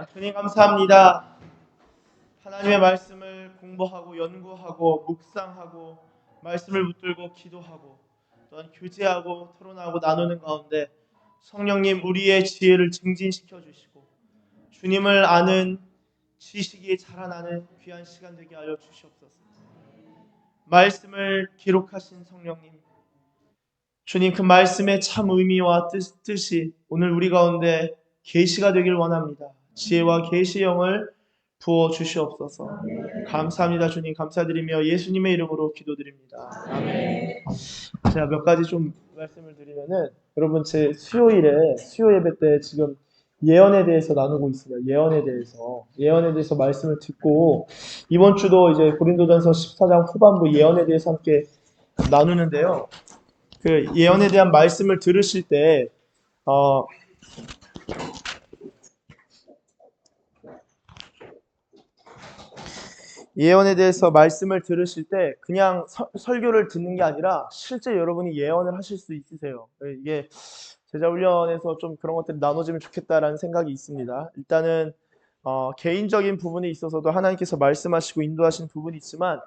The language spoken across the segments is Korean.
주님 감사합니다. 하나님의 말씀을 공부하고 연구하고 묵상하고 말씀을 붙들고 기도하고 또한 교제하고 토론하고 나누는 가운데 성령님 우리의 지혜를 증진시켜 주시고 주님을 아는 지식이 자라나는 귀한 시간 되게 하여 주시옵소서. 말씀을 기록하신 성령님, 주님 그 말씀의 참 의미와 뜻이 오늘 우리 가운데 계시가 되길 원합니다. 지혜와 계시의 영을 부어 주시옵소서. 감사합니다. 주님 감사드리며 예수님의 이름으로 기도드립니다. 아멘. 제가 몇 가지 좀 말씀을 드리면은 여러분 제 수요 예배 때 지금 예언에 대해서 나누고 있습니다. 예언에 대해서 말씀을 듣고 이번 주도 이제 고린도전서 14장 후반부 예언에 대해서 함께 나누는데요. 그 예언에 대한 말씀을 들으실 때 예언에 대해서 말씀을 들으실 때 그냥 설교를 듣는 게 아니라 실제 여러분이 예언을 하실 수 있으세요. 이게 제자훈련에서 좀 그런 것들이 나눠지면 좋겠다라는 생각이 있습니다. 일단은 개인적인 부분에 있어서도 하나님께서 말씀하시고 인도하신 부분이 있지만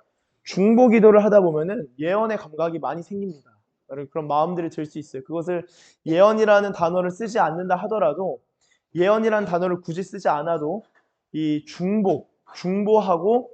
중보 기도를 하다 보면은 예언의 감각이 많이 생깁니다. 그런 마음들이 들 수 있어요. 그것을 예언이라는 단어를 쓰지 않는다 하더라도 예언이라는 단어를 굳이 쓰지 않아도 이 중보하고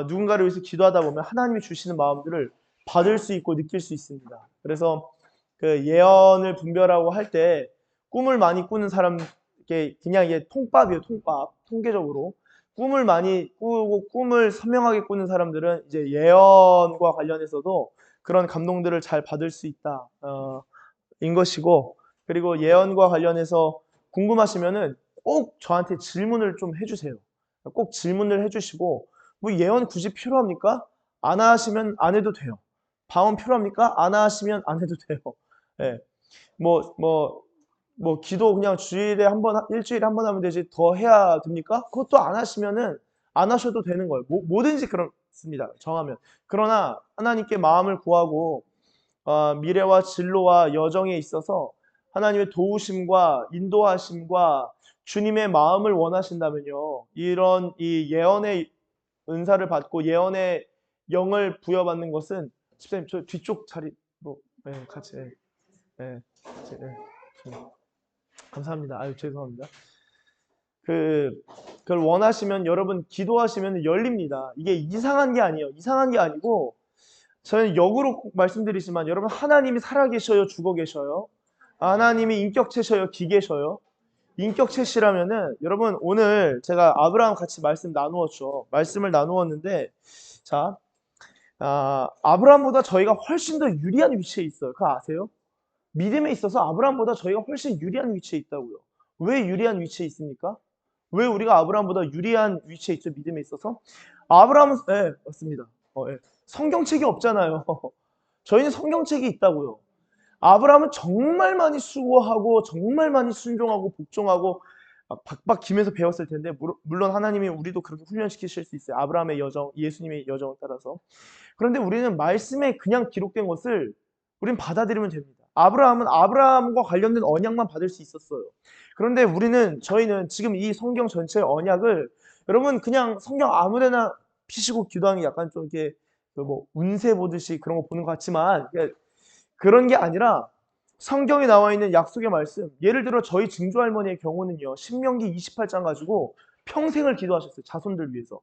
누군가를 위해서 기도하다 보면 하나님이 주시는 마음들을 받을 수 있고 느낄 수 있습니다. 그래서 그 예언을 분별하고 할 때 꿈을 많이 꾸는 사람, 그냥 이게 통밥이에요, 통밥. 통계적으로 꿈을 많이 꾸고 꿈을 선명하게 꾸는 사람들은 이제 예언과 관련해서도 그런 감동들을 잘 받을 수 있다. 인 것이고, 그리고 예언과 관련해서 궁금하시면은 꼭 저한테 질문을 좀 해주세요. 꼭 질문을 해주시고, 뭐 예언 굳이 필요합니까? 안 하시면 안 해도 돼요. 방언 필요합니까? 안 하시면 안 해도 돼요. 예. 뭐 기도 그냥 주일에 한 번, 일주일에 한 번 하면 되지 더 해야 됩니까? 그것도 안 하시면은 안 하셔도 되는 거예요. 뭐든지 그렇습니다. 정하면. 그러나 하나님께 마음을 구하고 미래와 진로와 여정에 있어서 하나님의 도우심과 인도하심과 주님의 마음을 원하신다면요. 이런 이 예언의 은사를 받고 예언의 영을 부여받는 것은 집사님 저 뒤쪽 자리로 같이 같이, 감사합니다. 아유 죄송합니다. 그걸 원하시면 여러분 기도하시면 열립니다. 이게 이상한 게 아니에요. 이상한 게 아니고 저는 역으로 꼭 말씀드리지만 여러분 하나님이 살아계셔요, 죽어 계셔요. 하나님이 인격체셔요, 기계셔요. 인격체시라면은 여러분 오늘 제가 아브라함 같이 말씀을 나누었는데 자, 아브라함보다 저희가 훨씬 더 유리한 위치에 있어요. 그거 아세요? 믿음에 있어서 아브라함보다 저희가 훨씬 유리한 위치에 있다고요. 왜 유리한 위치에 있습니까? 왜 우리가 아브라함보다 유리한 위치에 있죠? 믿음에 있어서? 맞습니다. 성경책이 없잖아요. 저희는 성경책이 있다고요. 아브라함은 정말 많이 수고하고 정말 많이 순종하고 복종하고 박박 기면서 배웠을 텐데 물론 하나님이 우리도 그렇게 훈련시키실 수 있어요. 아브라함의 여정, 예수님의 여정을 따라서. 그런데 우리는 말씀에 그냥 기록된 것을 우리는 받아들이면 됩니다. 아브라함은 아브라함과 관련된 언약만 받을 수 있었어요. 그런데 저희는 지금 이 성경 전체의 언약을 여러분 그냥 성경 아무데나 피시고 기도하는 게 약간 좀 이렇게 뭐 운세 보듯이 그런 거 보는 것 같지만 그런 게 아니라 성경에 나와 있는 약속의 말씀, 예를 들어 저희 증조 할머니의 경우는요. 신명기 28장 가지고 평생을 기도하셨어요. 자손들 위해서.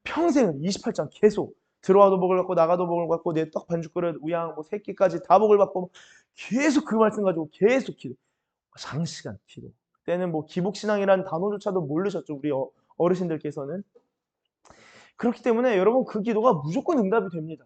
평생을 28장 계속 들어와도 복을 받고 나가도 복을 받고 내 떡 반죽그릇 우양 뭐 새끼까지 다 복을 받고 계속 그 말씀 가지고 계속 기도. 장시간 기도. 그때는 뭐 기복신앙이라는 단어조차도 모르셨죠. 우리 어르신들께서는. 그렇기 때문에 여러분 그 기도가 무조건 응답이 됩니다.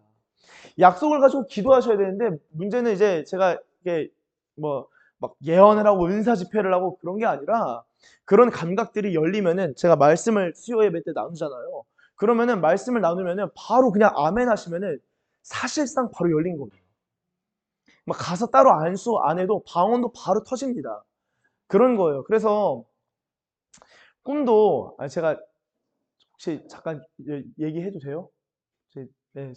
약속을 가지고 기도하셔야 되는데 문제는 이제 제가 이게 뭐 막 예언을 하고 은사 집회를 하고 그런 게 아니라 그런 감각들이 열리면은 제가 말씀을 수요 예배 때 나누잖아요. 그러면은 말씀을 나누면은 바로 그냥 아멘 하시면은 사실상 바로 열린 거예요. 막 가서 따로 안수 안 해도 방언도 바로 터집니다. 그런 거예요. 그래서 꿈도 제가 혹시 잠깐 얘기해도 돼요? 네,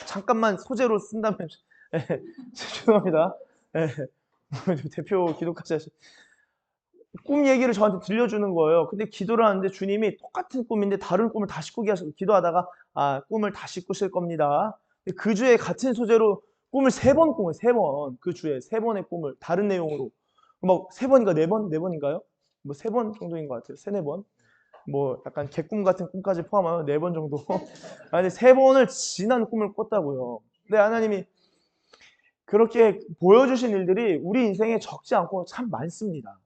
잠깐만 소재로 쓴다면 죄송합니다. 네, 대표 기도까지 꿈 얘기를 저한테 들려주는 거예요. 근데 기도를 하는데 주님이 똑같은 꿈인데 다른 꿈을 다시 꾸게 하시고 기도하다가 꿈을 다시 꾸실 겁니다. 근데 그 주에 같은 소재로 꿈을 3번 꾼 거예요. 3번. 그 주에 3번의 꿈을 다른 내용으로. 막 3번인가 4번? 4번인가요? 뭐 3번 정도인 것 같아요. 3, 4번. 뭐 약간 개꿈 같은 꿈까지 포함하면 4번 정도. 아니 3번을 지난 꿈을 꿨다고요. 근데 하나님이 그렇게 보여주신 일들이 우리 인생에 적지 않고 참 많습니다.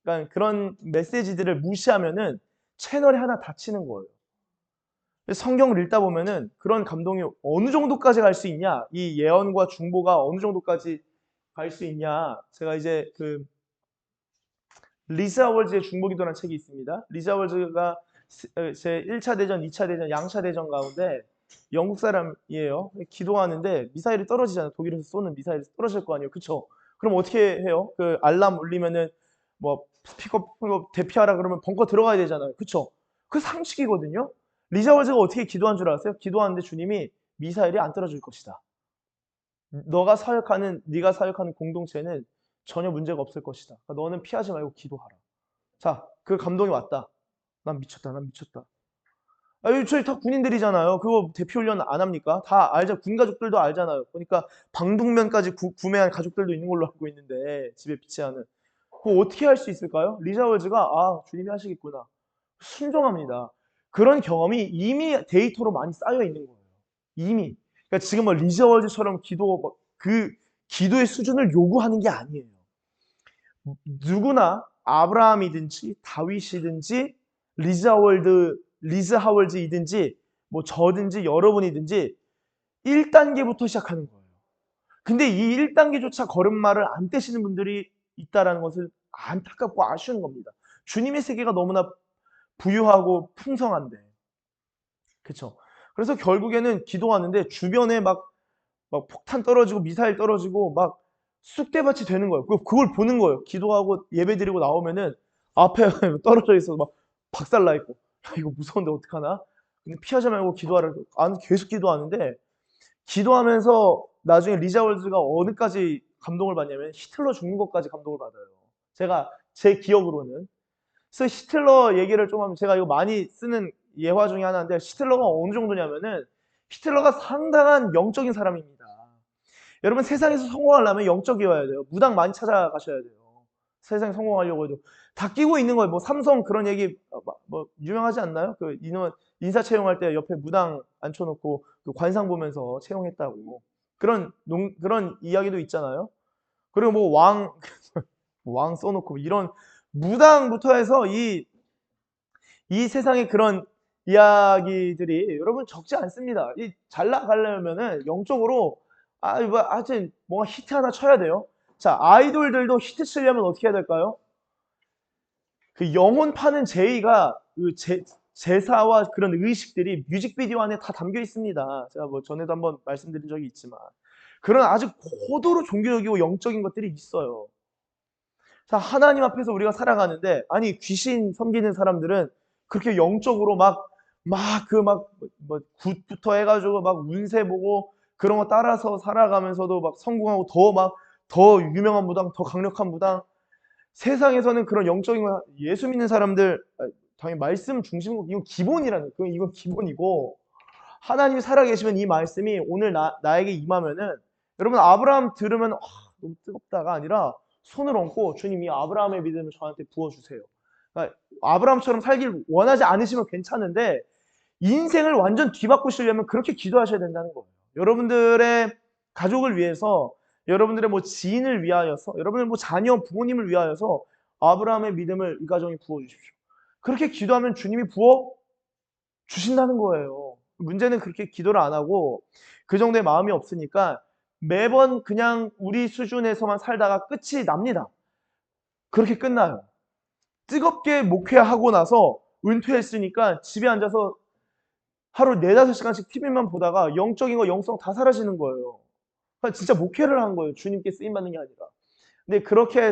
그러니까 그런 메시지들을 무시하면은 채널이 하나 닫히는 거예요. 성경을 읽다 보면은 그런 감동이 어느 정도까지 갈 수 있냐, 이 예언과 중보가 어느 정도까지 갈 수 있냐. 제가 이제 그 리사 월즈의 중보기도라는 책이 있습니다. 리사 월즈가 제 1차 대전, 2차 대전, 양차 대전 가운데 영국 사람이에요. 기도하는데 미사일이 떨어지잖아요. 독일에서 쏘는 미사일이 떨어질 거 아니에요. 그쵸? 그럼 어떻게 해요? 그 알람 울리면은 뭐 스피커 대피하라 그러면 벙커 들어가야 되잖아요. 그쵸? 그 상식이거든요. 리사 월즈가 어떻게 기도한 줄 아세요? 기도하는데 주님이 미사일이 안 떨어질 것이다. 네가 사역하는 공동체는 전혀 문제가 없을 것이다. 그러니까 너는 피하지 말고 기도하라. 자, 그 감동이 왔다. 난 미쳤다. 난 미쳤다. 저희 다 군인들이잖아요. 그거 대피훈련 안 합니까? 다 알죠. 군 가족들도 알잖아요. 그러니까 방독면까지 구매한 가족들도 있는 걸로 알고 있는데 집에 비치하는. 그거 어떻게 할 수 있을까요? 리자 월즈가 주님이 하시겠구나. 순종합니다. 그런 경험이 이미 데이터로 많이 쌓여 있는 거예요. 이미. 그러니까 지금 뭐 리자 월즈처럼 그 기도의 수준을 요구하는 게 아니에요. 누구나 아브라함이든지 다윗이든지 리즈 하월즈이든지 뭐 저든지 여러분이든지 1단계부터 시작하는 거예요. 근데 이 1단계조차 걸음마를 안 떼시는 분들이 있다는 것을 안타깝고 아쉬운 겁니다. 주님의 세계가 너무나 부유하고 풍성한데. 그렇죠? 그래서 결국에는 기도하는데 주변에 막 폭탄 떨어지고 미사일 떨어지고 막 쑥대밭이 되는 거예요. 그걸 보는 거예요. 기도하고 예배드리고 나오면은 앞에 떨어져 있어서 막 박살나 있고 야, 이거 무서운데 어떡하나? 근데 피하지 말고 기도하라. 계속 기도하는데 기도하면서 나중에 리자 월즈가 어느까지 감동을 받냐면 히틀러 죽는 것까지 감동을 받아요. 제가 제 기억으로는. 그래서 히틀러 얘기를 좀 하면 제가 이거 많이 쓰는 예화 중에 하나인데 히틀러가 어느 정도냐면은 히틀러가 상당한 영적인 사람입니다. 여러분 세상에서 성공하려면 영적이어야 돼요. 무당 많이 찾아가셔야 돼요. 세상에 성공하려고 해도 다 끼고 있는 거예요. 뭐 삼성 그런 얘기 뭐 유명하지 않나요? 그 인원 인사 채용할 때 옆에 무당 앉혀놓고 그 관상 보면서 채용했다고 그런 이야기도 있잖아요. 그리고 뭐 왕 써놓고 이런 무당부터 해서 이 세상에 그런 이야기들이 여러분 적지 않습니다. 잘 나가려면은 영적으로 하여튼 뭔가 히트 하나 쳐야 돼요. 자, 아이돌들도 히트 치려면 어떻게 해야 될까요? 그 영혼 파는 제의가 제사와 그런 의식들이 뮤직비디오 안에 다 담겨 있습니다. 제가 뭐 전에도 한번 말씀드린 적이 있지만 그런 아주 고도로 종교적이고 영적인 것들이 있어요. 자, 하나님 앞에서 우리가 살아가는데 아니 귀신 섬기는 사람들은 그렇게 영적으로 뭐 굿부터 해가지고 막 운세 보고 그런 거 따라서 살아가면서도 막 성공하고 더 유명한 무당, 더 강력한 무당. 세상에서는 그런 영적인 거 예수 믿는 사람들 당연히 말씀 중심 이건 기본이라는 거예요. 이건 기본이고 하나님이 살아계시면 이 말씀이 오늘 나에게 임하면은 여러분 아브라함 들으면 너무 뜨겁다가 아니라 손을 얹고 주님 이 아브라함의 믿음을 저한테 부어주세요. 그러니까 아브라함처럼 살길 원하지 않으시면 괜찮은데 인생을 완전 뒤바꾸시려면 그렇게 기도하셔야 된다는 거예요. 여러분들의 가족을 위해서 여러분들의 뭐 지인을 위하여서 여러분들 뭐 자녀 부모님을 위하여서 아브라함의 믿음을 이 가정에 부어주십시오. 그렇게 기도하면 주님이 부어 주신다는 거예요. 문제는 그렇게 기도를 안 하고 그 정도의 마음이 없으니까 매번 그냥 우리 수준에서만 살다가 끝이 납니다. 그렇게 끝나요. 뜨겁게 목회하고 나서 은퇴했으니까 집에 앉아서 하루 4-5시간씩 TV만 보다가 영적인 거 영성 다 사라지는 거예요. 그러니까 진짜 목회를 한 거예요. 주님께 쓰임받는 게 아니라. 근데 그렇게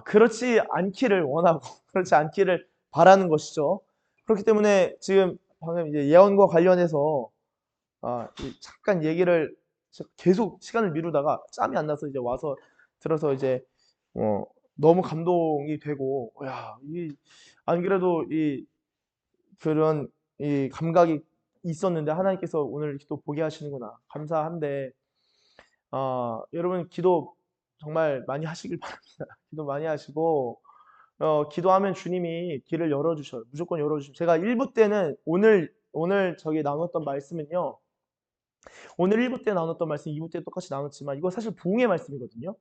그렇지 않기를 원하고 그렇지 않기를 바라는 것이죠. 그렇기 때문에 지금 방금 이제 예언과 관련해서 잠깐 얘기를 계속 시간을 미루다가 짬이 안 나서 이제 와서 들어서 이제 너무 감동이 되고, 안 그래도 그런 감각이 있었는데 하나님께서 오늘 이렇게 또 보게 하시는구나. 감사한데, 여러분 기도 정말 많이 하시길 바랍니다. 기도 많이 하시고, 기도하면 주님이 길을 열어주셔요. 무조건 열어주셔요. 제가 1부 때는 오늘 저기 나눴던 말씀은요. 오늘 1부 때 나눴던 말씀 2부 때 똑같이 나눴지만 이거 사실 부흥의 말씀이거든요.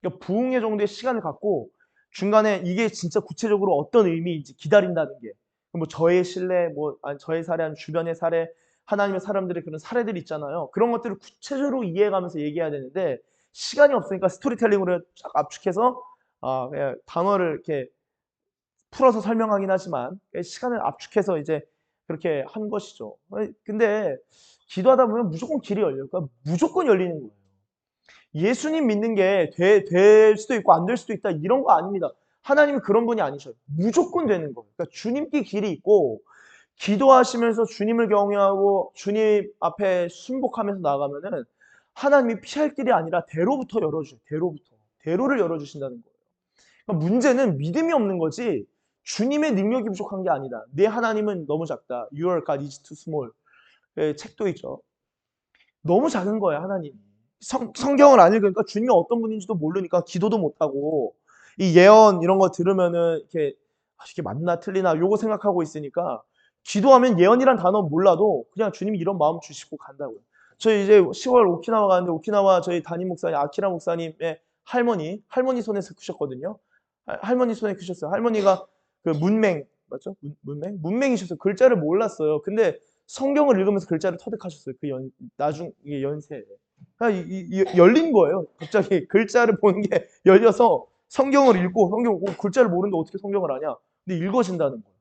그러니까 부흥의 정도의 시간을 갖고 중간에 이게 진짜 구체적으로 어떤 의미인지 기다린다는 게 뭐 저의 신뢰, 뭐 아니 저의 사례, 아니면 주변의 사례, 하나님의 사람들의 그런 사례들이 있잖아요. 그런 것들을 구체적으로 이해해가면서 얘기해야 되는데 시간이 없으니까 스토리텔링으로 쫙 압축해서 그냥 단어를 이렇게 풀어서 설명하긴 하지만 시간을 압축해서 이제 그렇게 한 것이죠. 근데 기도하다 보면 무조건 길이 열려요. 그러니까 무조건 열리는 거예요. 예수님 믿는 게 될 수도 있고 안 될 수도 있다 이런 거 아닙니다. 하나님은 그런 분이 아니셔요. 무조건 되는 거예요. 그러니까 주님께 길이 있고 기도하시면서 주님을 경외하고 주님 앞에 순복하면서 나아가면은 하나님이 피할 길이 아니라 대로부터 열어줘요. 대로부터. 대로를 열어주신다는 거예요. 그러니까 문제는 믿음이 없는 거지 주님의 능력이 부족한 게 아니다. 내 하나님은 너무 작다. Your God is too small. 책도 있죠. 너무 작은 거예요, 하나님이. 성경을 안 읽으니까 주님이 어떤 분인지도 모르니까 기도도 못하고 이 예언 이런 거 들으면은 이게 맞나 틀리나 요거 생각하고 있으니까 기도하면 예언이란 단어 몰라도 그냥 주님이 이런 마음 주시고 간다고요. 저희 이제 10월 오키나와 가는데 오키나와 저희 담임 목사님 아키라 목사님의 할머니 손에서 크셨거든요. 할머니 손에 크셨어요. 할머니가 그 문맹 맞죠? 문맹이셨어요. 글자를 몰랐어요. 근데 성경을 읽으면서 글자를 터득하셨어요. 나중 연세에. 그러니까 열린 거예요. 갑자기 글자를 보는 게 열려서 성경을 읽고 글자를 모르는데 어떻게 성경을 아냐? 근데 읽어진다는 거예요.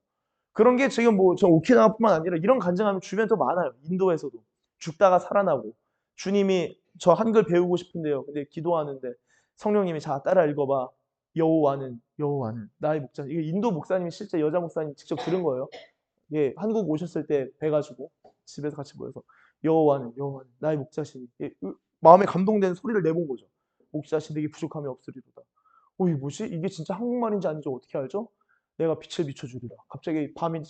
그런 게 지금 뭐 저 오키나와뿐만 아니라 이런 간증하면 주변에 더 많아요. 인도에서도 죽다가 살아나고 주님이 저 한글 배우고 싶은데요. 근데 기도하는데 성령님이 자 따라 읽어봐. 여호와는 나의 목자. 이게 인도 목사님이 실제 여자 목사님 직접 들은 거예요. 예, 한국 오셨을 때 뵈가지고 집에서 같이 모여서 여호와는 나의 목자시니 마음에 감동되는 소리를 내본 거죠. 목자신 내게 부족함이 없으리로다. 이게 뭐지? 이게 진짜 한국말인지 아닌지 어떻게 알죠? 내가 빛을 비춰주리라. 갑자기 밤이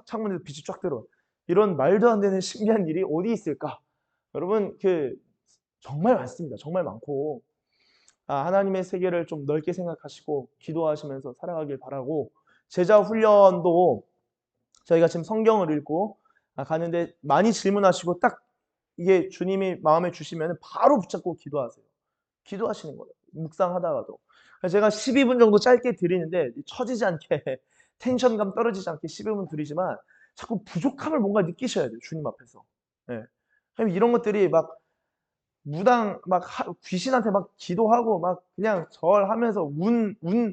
창문에서 빛이 쫙 들어. 이런 말도 안 되는 신기한 일이 어디 있을까? 여러분 정말 많습니다. 정말 많고 하나님의 세계를 좀 넓게 생각하시고 기도하시면서 살아가길 바라고 제자 훈련도 저희가 지금 성경을 읽고 가는데 많이 질문하시고 딱 이게 주님이 마음에 주시면 바로 붙잡고 기도하세요. 기도하시는 거예요. 묵상하다가도. 제가 12분 정도 짧게 드리는데 처지지 않게 텐션감 떨어지지 않게 12분 드리지만 자꾸 부족함을 뭔가 느끼셔야 돼요. 주님 앞에서. 예. 이런 것들이 막 무당 귀신한테 막 기도하고 막 그냥 절하면서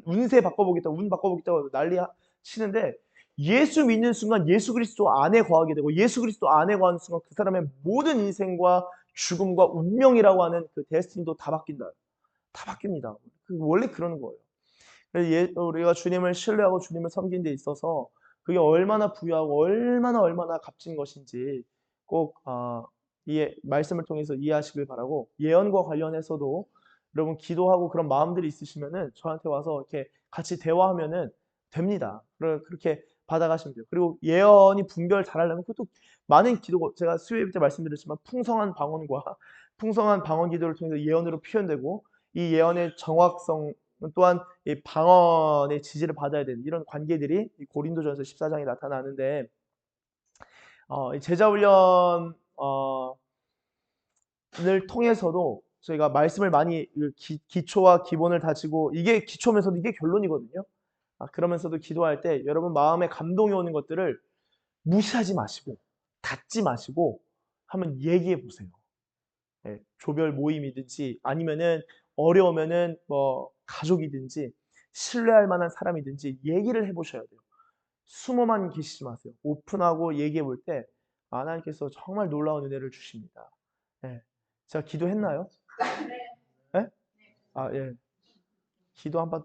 운세 바꿔보겠다, 운 바꿔보겠다고 난리 치는데 예수 믿는 순간 예수 그리스도 안에 거하게 되고 예수 그리스도 안에 거하는 순간 그 사람의 모든 인생과 죽음과 운명이라고 하는 그 데스티니도 다 바뀐다. 다 바뀝니다. 원래 그러는 거예요. 우리가 주님을 신뢰하고 주님을 섬기는 데 있어서 그게 얼마나 부유하고 얼마나 값진 것인지 꼭 이 말씀을 통해서 이해하시길 바라고 예언과 관련해서도 여러분 기도하고 그런 마음들이 있으시면은 저한테 와서 이렇게 같이 대화하면은 됩니다. 그렇게 받아가시면 돼요. 그리고 예언이 분별 잘하려면 그것도 많은 기도 제가 수요일 때 말씀드렸지만 풍성한 방언과 풍성한 방언 기도를 통해서 예언으로 표현되고 이 예언의 정확성 또한 이 방언의 지지를 받아야 되는 이런 관계들이 고린도전서 14장에 나타나는데 제자 훈련을 통해서도 저희가 말씀을 많이 기초와 기본을 다지고 이게 기초면서도 이게 결론이거든요. 그러면서도 기도할 때 여러분 마음에 감동이 오는 것들을 무시하지 마시고 닫지 마시고 한번 얘기해 보세요. 예, 조별 모임이든지 아니면은 어려우면은 뭐 가족이든지 신뢰할 만한 사람이든지 얘기를 해보셔야 돼요. 숨어만 계시지 마세요. 오픈하고 얘기해 볼 때 하나님께서 정말 놀라운 은혜를 주십니다. 예. 제가 기도했나요? 예? 예. 기도 한 판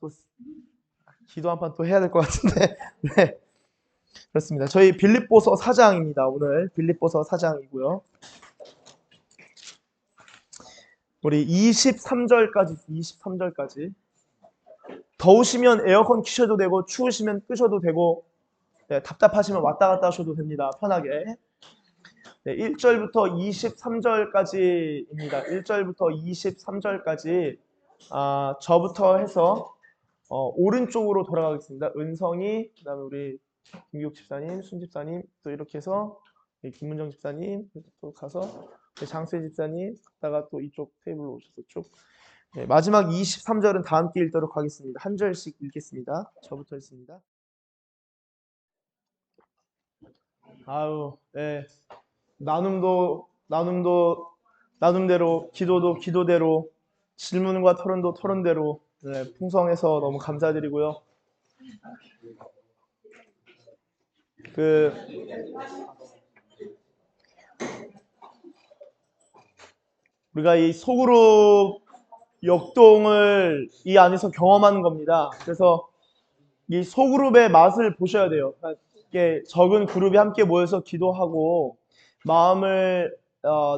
또 해야 될 것 같은데. 네. 그렇습니다. 저희 빌립보서 4장입니다. 오늘 빌립보서 4장이고요. 우리 23절까지 더우시면 에어컨 켜셔도 되고 추우시면 끄셔도 되고 네, 답답하시면 왔다 갔다 하셔도 됩니다. 편하게. 네, 1절부터 23절까지입니다. 1절부터 23절까지 저부터 해서 오른쪽으로 돌아가겠습니다. 은성이, 그다음에 우리 김기욱 집사님, 순 집사님, 또 이렇게 해서 김문정 집사님 또 가서 장수혜 집사님 갔다가 또 이쪽 테이블로 오셔서 쭉. 네, 마지막 23절은 다 함께 읽도록 하겠습니다. 한 절씩 읽겠습니다. 저부터 읽습니다. 네. 나눔대로, 기도도 기도대로, 질문과 토론도 토론대로, 네, 풍성해서 너무 감사드리고요. 우리가 이 소그룹 역동을 이 안에서 경험하는 겁니다. 그래서 이 소그룹의 맛을 보셔야 돼요. 이렇게 적은 그룹이 함께 모여서 기도하고 마음을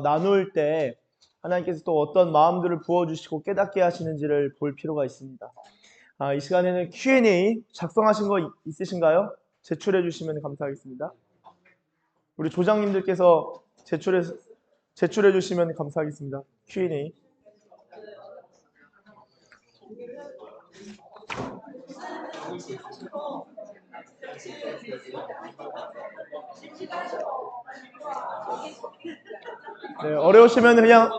나눌 때 하나님께서 또 어떤 마음들을 부어주시고 깨닫게 하시는지를 볼 필요가 있습니다. 이 시간에는 Q&A 작성하신 거 있으신가요? 제출해 주시면 감사하겠습니다. 우리 조장님들께서 제출해 주시면 감사하겠습니다. Q&A. 네, 어려우시면 그냥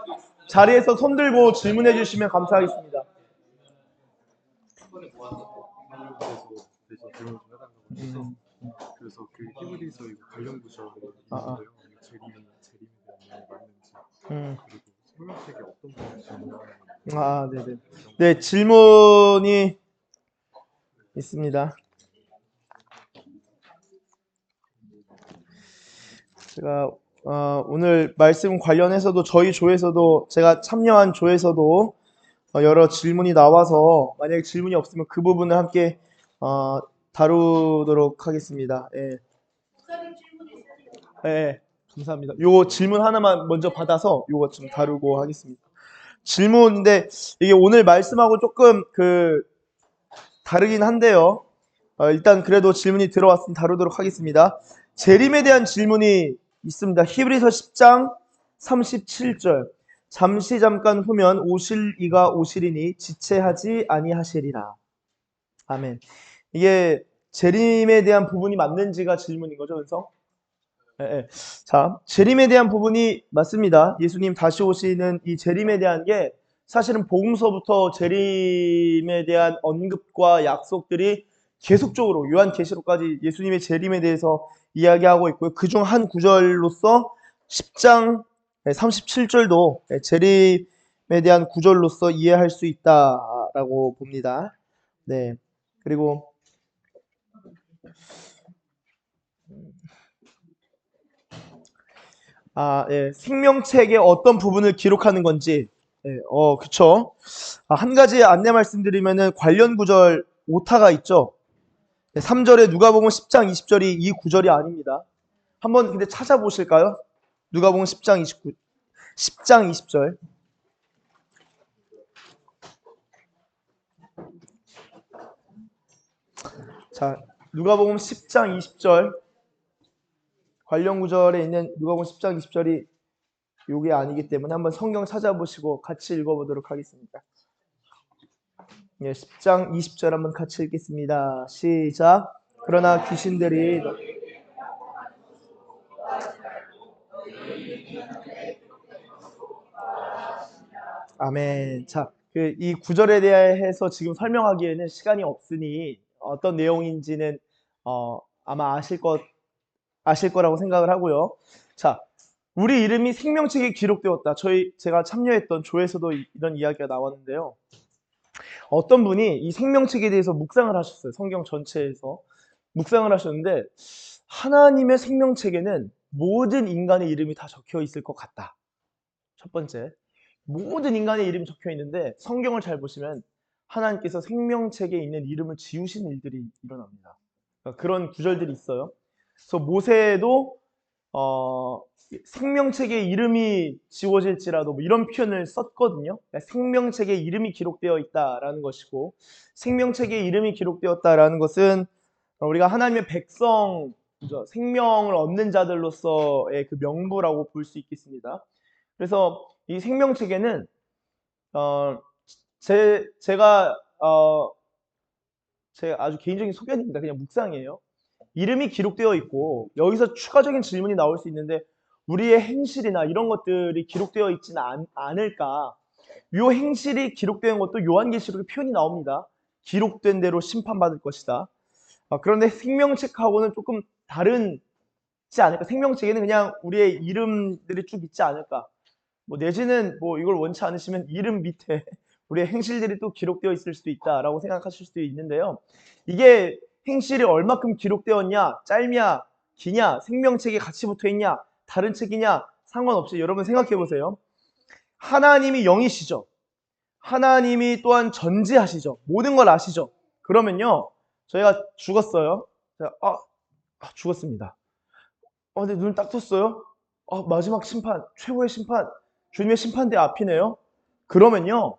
자리에서 손 들고 질문해 주시면 감사하겠습니다. 그래서 그 히브리서 관련 구절이 있는데요. 재림에 대한 맞는지 그리고 성경책에 어떤 부분이 질문하는 네네. 네, 질문이 있습니다. 제가 오늘 말씀 관련해서도 저희 조에서도 제가 참여한 조에서도 여러 질문이 나와서 만약에 질문이 없으면 그 부분을 함께 다루도록 하겠습니다. 예. 네, 감사합니다. 요 질문 하나만 먼저 받아서 요거 좀 다루고 하겠습니다. 질문인데 이게 오늘 말씀하고 조금 다르긴 한데요. 일단 그래도 질문이 들어왔으면 다루도록 하겠습니다. 재림에 대한 질문이 있습니다. 히브리서 10장 37절. 잠시 잠깐 후면 오실 이가 오시리니 지체하지 아니하시리라. 아멘. 이게 재림에 대한 부분이 맞는지가 질문인 거죠, 은성? 네. 자, 재림에 대한 부분이 맞습니다. 예수님 다시 오시는 이 재림에 대한 게 사실은 복음서부터 재림에 대한 언급과 약속들이 계속적으로 요한계시록까지 예수님의 재림에 대해서 이야기하고 있고요. 그중 한 구절로서 10장 37절도 재림에 대한 구절로서 이해할 수 있다라고 봅니다. 네. 그리고 생명책의 어떤 부분을 기록하는 건지, 그쵸. 한 가지 안내 말씀드리면은 관련 구절 오타가 있죠. 3절에 누가복음 10장 20절이 이 구절이 아닙니다. 한번 근데 찾아보실까요? 누가복음 10장 20절. 자, 누가복음 10장 20절. 관련 구절에 있는 누가복음 10장 20절이 요게 아니기 때문에 한번 성경 찾아보시고 같이 읽어보도록 하겠습니다. 10장 20절 한번 같이 읽겠습니다. 시작. 그러나 귀신들이 아멘. 자, 이 구절에 대해서 지금 설명하기에는 시간이 없으니 어떤 내용인지는 아마 아실 거라고 생각을 하고요. 자, 우리 이름이 생명책에 기록되었다. 제가 참여했던 조에서도 이런 이야기가 나왔는데요. 어떤 분이 이 생명책에 대해서 묵상을 하셨어요. 성경 전체에서 묵상을 하셨는데 하나님의 생명책에는 모든 인간의 이름이 다 적혀 있을 것 같다. 첫 번째, 모든 인간의 이름이 적혀 있는데 성경을 잘 보시면 하나님께서 생명책에 있는 이름을 지우신 일들이 일어납니다. 그러니까 그런 구절들이 있어요. 그래서 모세도 생명책에 이름이 지워질지라도 뭐 이런 표현을 썼거든요. 그러니까 생명책에 이름이 기록되어 있다라는 것이고, 생명책에 이름이 기록되었다라는 것은 우리가 하나님의 백성, 생명을 얻는 자들로서의 그 명부라고 볼 수 있겠습니다. 그래서 이 생명책에는 제 아주 개인적인 소견입니다. 그냥 묵상이에요. 이름이 기록되어 있고 여기서 추가적인 질문이 나올 수 있는데 우리의 행실이나 이런 것들이 기록되어 있지는 않을까? 요 행실이 기록된 것도 요한계시록에 표현이 나옵니다. 기록된 대로 심판받을 것이다. 그런데 생명책하고는 조금 다르지 않을까? 생명책에는 그냥 우리의 이름들이 쭉 있지 않을까? 뭐 내지는 뭐 이걸 원치 않으시면 이름 밑에 우리의 행실들이 또 기록되어 있을 수도 있다라고 생각하실 수도 있는데요. 이게 행실이 얼마큼 기록되었냐, 짧냐, 기냐, 생명책에 같이 붙어 있냐, 다른 책이냐 상관없이 여러분 생각해 보세요. 하나님이 영이시죠. 하나님이 또한 전지하시죠. 모든 걸 아시죠. 그러면요, 저희가 죽었어요. 죽었습니다. 근데 눈을 딱 떴어요. 마지막 심판, 최고의 심판, 주님의 심판대 앞이네요. 그러면요,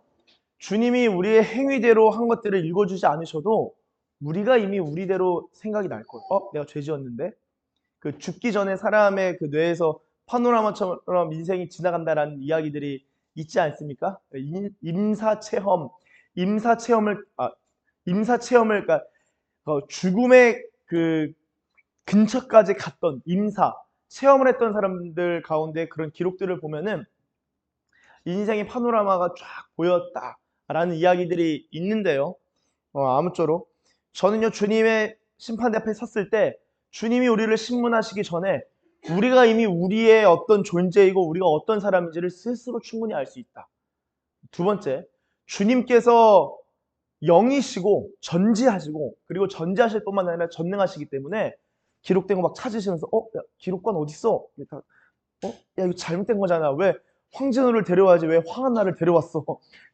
주님이 우리의 행위대로 한 것들을 읽어주지 않으셔도 우리가 이미 우리대로 생각이 날 거예요. 내가 죄 지었는데? 그 죽기 전에 사람의 그 뇌에서 파노라마처럼 인생이 지나간다라는 이야기들이 있지 않습니까? 임사체험을, 그러니까 죽음의 그 근처까지 갔던 체험을 했던 사람들 가운데 그런 기록들을 보면은 인생의 파노라마가 쫙 보였다라는 이야기들이 있는데요. 아무쪼록 저는요, 주님의 심판대 앞에 섰을 때 주님이 우리를 심문하시기 전에 우리가 이미 우리의 어떤 존재이고 우리가 어떤 사람인지를 스스로 충분히 알 수 있다. 두 번째, 주님께서 영이시고 전지하시고 그리고 전지하실 뿐만 아니라 전능하시기 때문에 기록된 거 막 찾으시면서 야, 기록관 어딨어? 야, 이거 잘못된 거잖아. 왜 황진호를 데려와야지 왜 황한나를 데려왔어?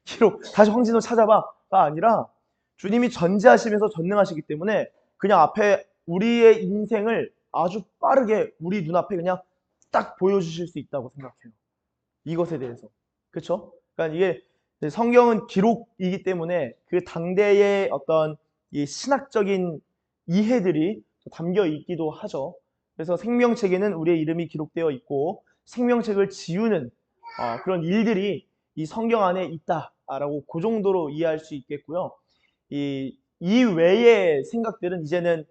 기록 다시 황진호 찾아봐가 아니라 주님이 전지하시면서 전능하시기 때문에 그냥 앞에 우리의 인생을 아주 빠르게 우리 눈앞에 그냥 딱 보여주실 수 있다고 생각해요. 이것에 대해서. 그렇죠? 그러니까 이게 성경은 기록이기 때문에 그 당대의 어떤 이 신학적인 이해들이 담겨 있기도 하죠. 그래서 생명책에는 우리의 이름이 기록되어 있고 생명책을 지우는 그런 일들이 이 성경 안에 있다라고 그 정도로 이해할 수 있겠고요. 이 외의 생각들은 이제는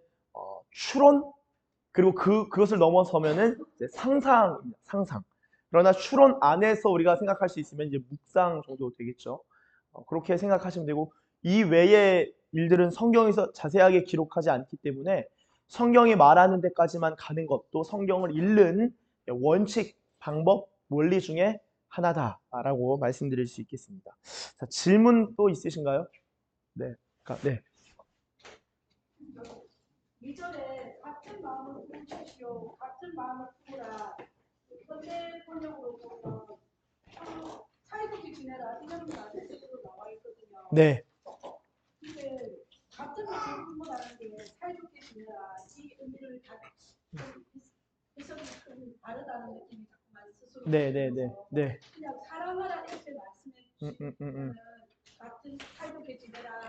추론 그리고 그것을 넘어서면은 이제 상상입니다. 상상. 그러나 추론 안에서 우리가 생각할 수 있으면 이제 묵상 정도 되겠죠. 그렇게 생각하시면 되고 이 외의 일들은 성경에서 자세하게 기록하지 않기 때문에 성경이 말하는 데까지만 가는 것도 성경을 읽는 원칙, 방법, 원리 중에 하나다라고 말씀드릴 수 있겠습니다. 자, 질문 또 있으신가요? 네. 네. 2절에 같은 마음을 품으시오, 같은 마음을 품으라. 현대 번역으로 보면 사이좋게 지내라 이런 말씀으로 나와 있거든요. 네. 근데 같은 마음을 품으라는 게 사이좋게 지내라 이 의미를 해석이 좀 다르다는 느낌이 자꾸만 스스로 네. 그냥 사랑하라 이렇게 말씀해 주시면 같은 사이좋게 지내라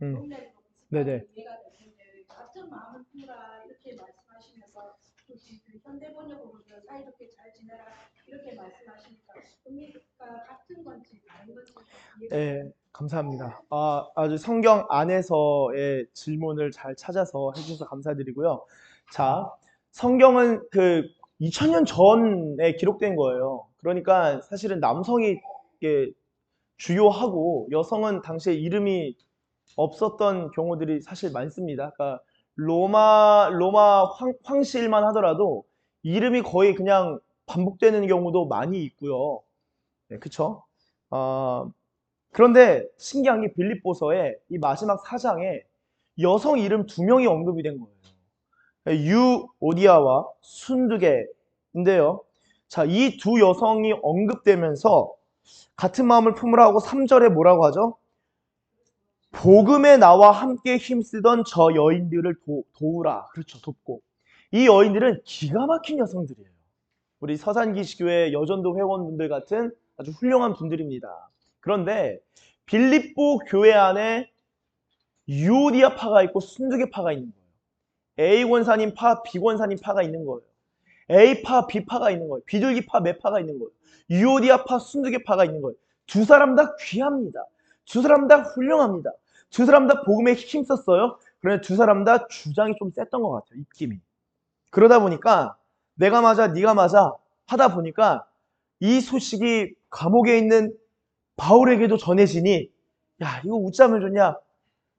동네를 네네. 이해가 되는데 같은 마음을 품으라 이렇게 말씀하시면서 또 현대 번역으로는 사이좋게 잘 지내라 이렇게 말씀하시니까 의미가 같은 건지 다른 건지 네, 감사합니다. 아주 성경 안에서의 질문을 잘 찾아서 해주셔서 감사드리고요. 자, 성경은 그 2000년 전에 기록된 거예요. 그러니까 사실은 남성이 주요하고 여성은 당시에 이름이 없었던 경우들이 사실 많습니다. 그러니까 로마 황실만 하더라도 이름이 거의 그냥 반복되는 경우도 많이 있고요. 네, 그쵸? 그런데 신기한 게 빌립보서에 이 마지막 4장에 여성 이름 2명이 언급이 된 거예요. 유오디아와 순두개인데요. 자, 이 두 여성이 언급되면서 같은 마음을 품으라 하고 3절에 뭐라고 하죠? 복음에 나와 함께 힘쓰던 저 여인들을 도우라. 그렇죠. 돕고. 이 여인들은 기가 막힌 여성들이에요. 우리 서산기시교회 여전도 회원분들 같은 아주 훌륭한 분들입니다. 그런데 빌립보 교회 안에 유오디아 파가 있고 순두계 파가 있는 거예요. A 권사님 파, B 권사님 파가 있는 거예요. A파, B파가 있는 거예요. 비둘기파, 매파가 있는 거예요. 유오디아파, 순두개파가 있는 거예요. 두 사람 다 귀합니다. 두 사람 다 훌륭합니다. 두 사람 다 복음에 힘썼어요. 그런데 두 사람 다 주장이 좀 셌던 것 같아요. 입김이. 그러다 보니까 내가 맞아, 네가 맞아 하다 보니까 이 소식이 감옥에 있는 바울에게도 전해지니 야, 이거 웃자면 좋냐?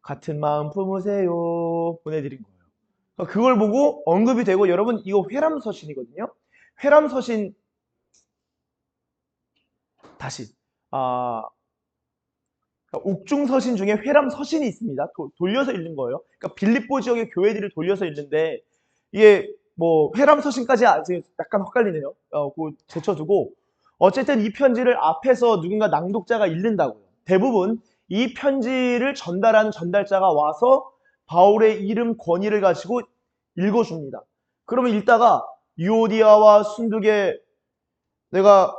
같은 마음 품으세요. 보내드린 거예요. 그걸 보고 언급이 되고 여러분 이거 회람서신이거든요. 회람서신 다시 옥중서신 중에 회람서신이 있습니다. 돌려서 읽는 거예요. 그러니까 빌립보 지역의 교회들을 돌려서 읽는데 이게 뭐 회람서신까지 아직 약간 헷갈리네요. 그거 제쳐두고 어쨌든 이 편지를 앞에서 누군가 낭독자가 읽는다고요. 대부분 이 편지를 전달하는 전달자가 와서 바울의 이름 권위를 가지고 읽어줍니다. 그러면 읽다가 유오디아와 순두계 내가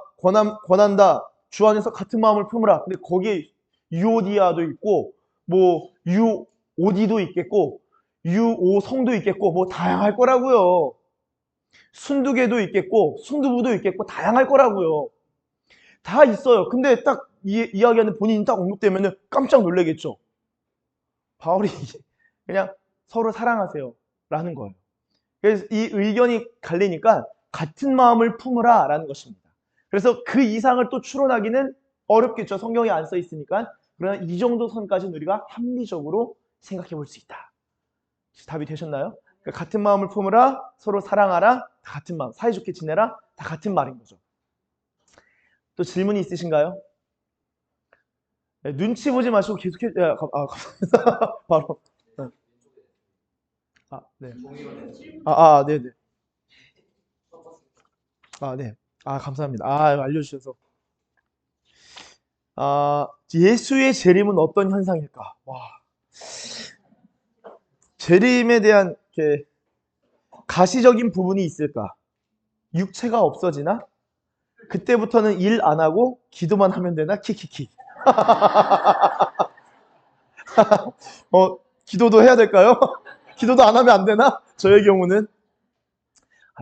권한다. 주 안에서 같은 마음을 품으라. 근데 거기에 유오디아도 있고 뭐 유오디도 있겠고 유오성도 있겠고 뭐 다양할 거라고요. 순두계도 있겠고 순두부도 있겠고 다양할 거라고요. 다 있어요. 근데 딱 이야기하는 본인이 딱 언급되면 깜짝 놀라겠죠. 바울이 그냥 서로 사랑하세요 라는 거예요. 그래서 이 의견이 갈리니까 같은 마음을 품으라 라는 것입니다. 그래서 그 이상을 또 추론하기는 어렵겠죠. 성경에 안 써 있으니까. 그러나 이 정도 선까지는 우리가 합리적으로 생각해 볼 수 있다. 답이 되셨나요? 그러니까 같은 마음을 품으라, 서로 사랑하라, 다 같은 마음, 사이좋게 지내라, 다 같은 말인 거죠. 또 질문이 있으신가요? 네, 눈치 보지 마시고 계속해. 감사합니다. 바로. 네. 네네. 네. 감사합니다. 알려주셔서. 예수의 재림은 어떤 현상일까? 와. 재림에 대한 이렇게 가시적인 부분이 있을까? 육체가 없어지나? 그때부터는 일 안 하고 기도만 하면 되나? 키키키. 기도도 해야 될까요? 기도도 안 하면 안 되나? 저의 경우는.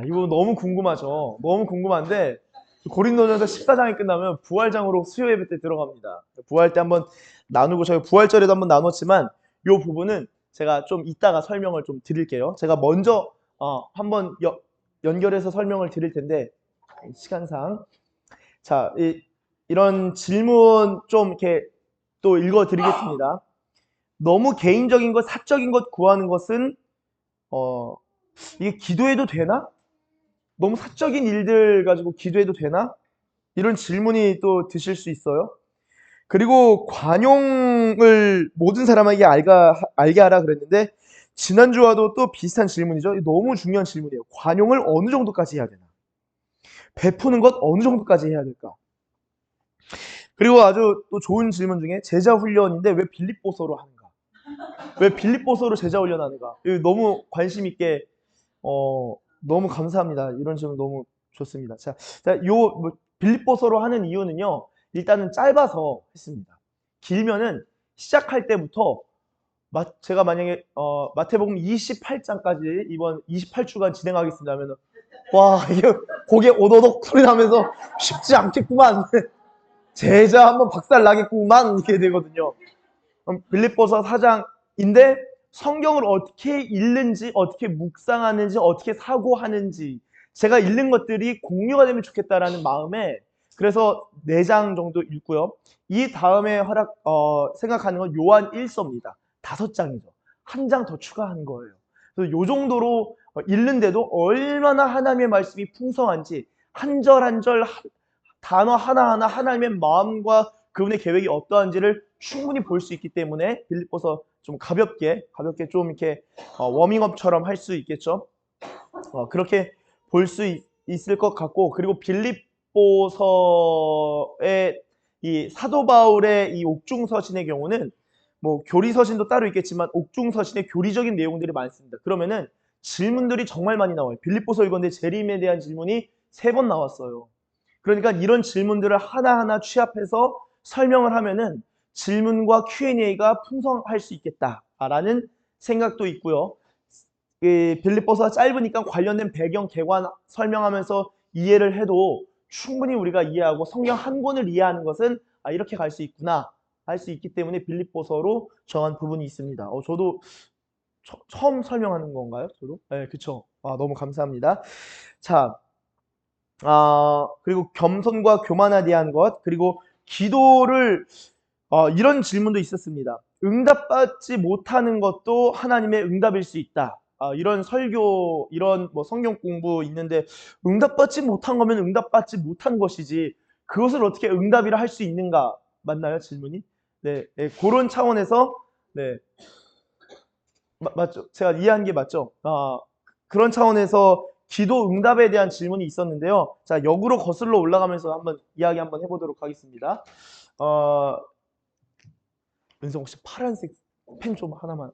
이거 너무 궁금하죠. 너무 궁금한데 고린도전서 14장이 끝나면 부활장으로 수요 예배 때 들어갑니다. 부활 때 한번 나누고 저희 부활절에도 한번 나눴지만 이 부분은 제가 좀 이따가 설명을 좀 드릴게요. 제가 먼저 한번 연결해서 설명을 드릴 텐데 시간상 자 이런 질문 좀 이렇게 또 읽어드리겠습니다. 너무 개인적인 것, 사적인 것 구하는 것은 이게 기도해도 되나? 너무 사적인 일들 가지고 기도해도 되나? 이런 질문이 또 드실 수 있어요. 그리고 관용을 모든 사람에게 알게 하라 그랬는데 지난주와도 또 비슷한 질문이죠. 너무 중요한 질문이에요. 관용을 어느 정도까지 해야 되나? 베푸는 것 어느 정도까지 해야 될까? 그리고 아주 또 좋은 질문 중에 제자 훈련인데 왜 빌립보서로 하는가? 왜 빌립보서로 제자 훈련하는가? 너무 관심 있게 너무 감사합니다. 이런 질문 너무 좋습니다. 자, 빌립보서로 하는 이유는요. 일단은 짧아서 했습니다. 길면은 시작할 때부터 제가 만약에 마태복음 28장까지 이번 28주간 진행하겠습니다 하면은 와 이게 고개 오도독 소리 나면서 쉽지 않겠구만. 제자 한번 박살 나겠구만 이렇게 되거든요. 빌립보서 4장인데 성경을 어떻게 읽는지, 어떻게 묵상하는지, 어떻게 사고하는지 제가 읽는 것들이 공유가 되면 좋겠다라는 마음에 그래서 4장 정도 읽고요. 이 다음에 생각하는 건 요한 1서입니다. 5장이죠. 한 장 더 추가한 거예요. 그래서 요 정도로 읽는데도 얼마나 하나님의 말씀이 풍성한지 한 절 한 절 단어 하나하나 하나님의 마음과 그분의 계획이 어떠한지를 충분히 볼 수 있기 때문에 빌립보서 좀 가볍게 좀 이렇게 워밍업처럼 할 수 있겠죠. 그렇게 볼 수 있을 것 같고 그리고 빌립보서의 이 사도 바울의 이 옥중서신의 경우는 뭐 교리서신도 따로 있겠지만 옥중서신의 교리적인 내용들이 많습니다. 그러면은 질문들이 정말 많이 나와요. 빌립보서 읽었는데 재림에 대한 질문이 3번 나왔어요. 그러니까 이런 질문들을 하나하나 취합해서 설명을 하면은 질문과 Q&A가 풍성할 수 있겠다라는 생각도 있고요. 빌립보서가 짧으니까 관련된 배경, 개관 설명하면서 이해를 해도 충분히 우리가 이해하고 성경 한 권을 이해하는 것은 이렇게 갈 수 있구나 할 수 있기 때문에 빌립보서로 정한 부분이 있습니다. 저도 처음 설명하는 건가요? 저도? 네, 그쵸. 너무 감사합니다. 자, 그리고 겸손과 교만에 대한 것, 그리고 기도를, 이런 질문도 있었습니다. 응답받지 못하는 것도 하나님의 응답일 수 있다. 이런 설교, 이런 뭐 성경 공부 있는데 응답받지 못한 거면 응답받지 못한 것이지 그것을 어떻게 응답이라 할 수 있는가? 맞나요? 질문이? 네, 네, 그런 차원에서 네, 맞죠? 제가 이해한 게 맞죠? 그런 차원에서 기도 응답에 대한 질문이 있었는데요. 자, 역으로 거슬러 올라가면서 한번 이야기 한번 해보도록 하겠습니다. 은성 혹시 파란색 펜 좀 하나만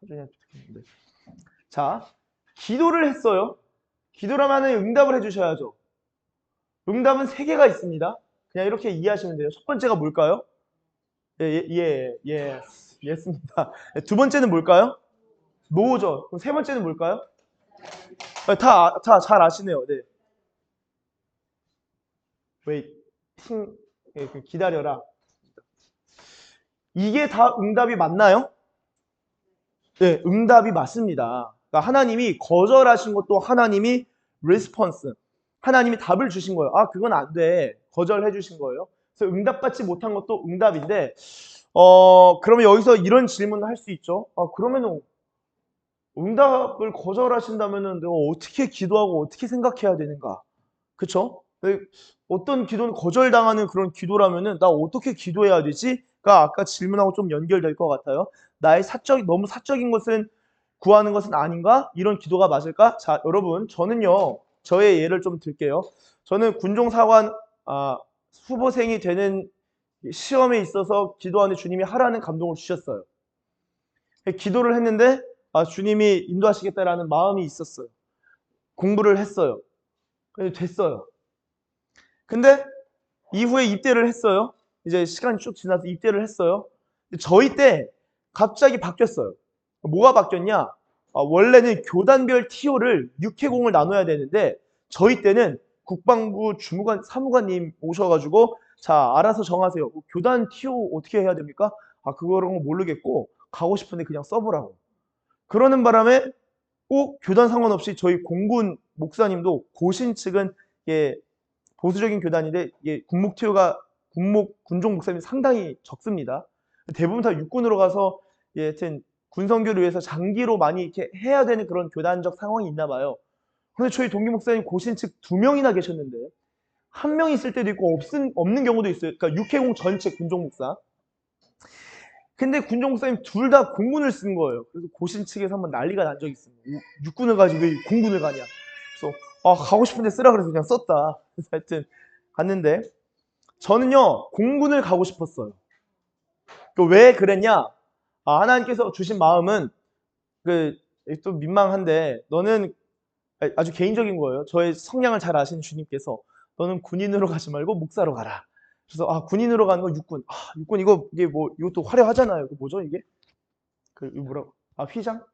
하준이한테 부탁드립니다. 자, 기도를 했어요. 기도라면 응답을 해주셔야죠. 응답은 3개가 있습니다. 그냥 이렇게 이해하시면 돼요. 첫 번째가 뭘까요? 예습니다. 두 번째는 뭘까요? 노죠. 그럼 세 번째는 뭘까요? 다 잘 아시네요. 네. 웨이팅, 기다려라. 이게 다 응답이 맞나요? 네, 응답이 맞습니다. 그러니까 하나님이 거절하신 것도 하나님이 리스폰스, 하나님이 답을 주신 거예요. 그건 안 돼. 거절해 주신 거예요. 그래서 응답받지 못한 것도 응답인데, 그러면 여기서 이런 질문을 할 수 있죠. 그러면은 응답을 거절하신다면은 내가 어떻게 기도하고 어떻게 생각해야 되는가? 그쵸? 어떤 기도는 거절당하는 그런 기도라면은 나 어떻게 기도해야 되지?가 아까 질문하고 좀 연결될 것 같아요. 나의 너무 사적인 것은 구하는 것은 아닌가? 이런 기도가 맞을까? 자, 여러분, 저는요, 저의 예를 좀 들게요. 저는 군종사관 후보생이 되는 시험에 있어서 기도하는데 주님이 하라는 감동을 주셨어요. 기도를 했는데 주님이 인도하시겠다라는 마음이 있었어요. 공부를 했어요. 됐어요. 근데 이후에 입대를 했어요. 이제 시간이 쭉 지나서 입대를 했어요. 저희 때 갑자기 바뀌었어요. 뭐가 바뀌었냐? 원래는 교단별 TO를 6회공을 나눠야 되는데 저희 때는 국방부 주무관 사무관님 오셔가지고 자 알아서 정하세요. 교단 TO 어떻게 해야 됩니까? 그거는 모르겠고 가고 싶은데 그냥 써보라고. 그러는 바람에 꼭 교단 상관없이 저희 공군 목사님도 고신 측은 보수적인 교단인데 군목 TO가 군종 목사님이 상당히 적습니다. 대부분 다 육군으로 가서 하여튼 군성교를 위해서 장기로 많이 이렇게 해야 되는 그런 교단적 상황이 있나 봐요. 그런데 저희 동기 목사님 고신 측 2명이나 계셨는데 1명 있을 때도 있고 없는 경우도 있어요. 그러니까 육해공 전체 군종 목사. 근데 군종 목사님 둘 다 공군을 쓴 거예요. 그래서 고신 측에서 한번 난리가 난 적이 있습니다. 육군을 가지고 왜 공군을 가냐. 그래서 가고 싶은데 쓰라 그래서 그냥 썼다. 그래서 하여튼 갔는데 저는요 공군을 가고 싶었어요. 왜 그랬냐? 하나님께서 주신 마음은 또 민망한데 너는 아주 개인적인 거예요. 저의 성향을 잘 아시는 주님께서 너는 군인으로 가지 말고 목사로 가라. 그래서 군인으로 가는 거 육군. 육군 이것도 화려하잖아요. 뭐죠 이게? 뭐라고? 휘장?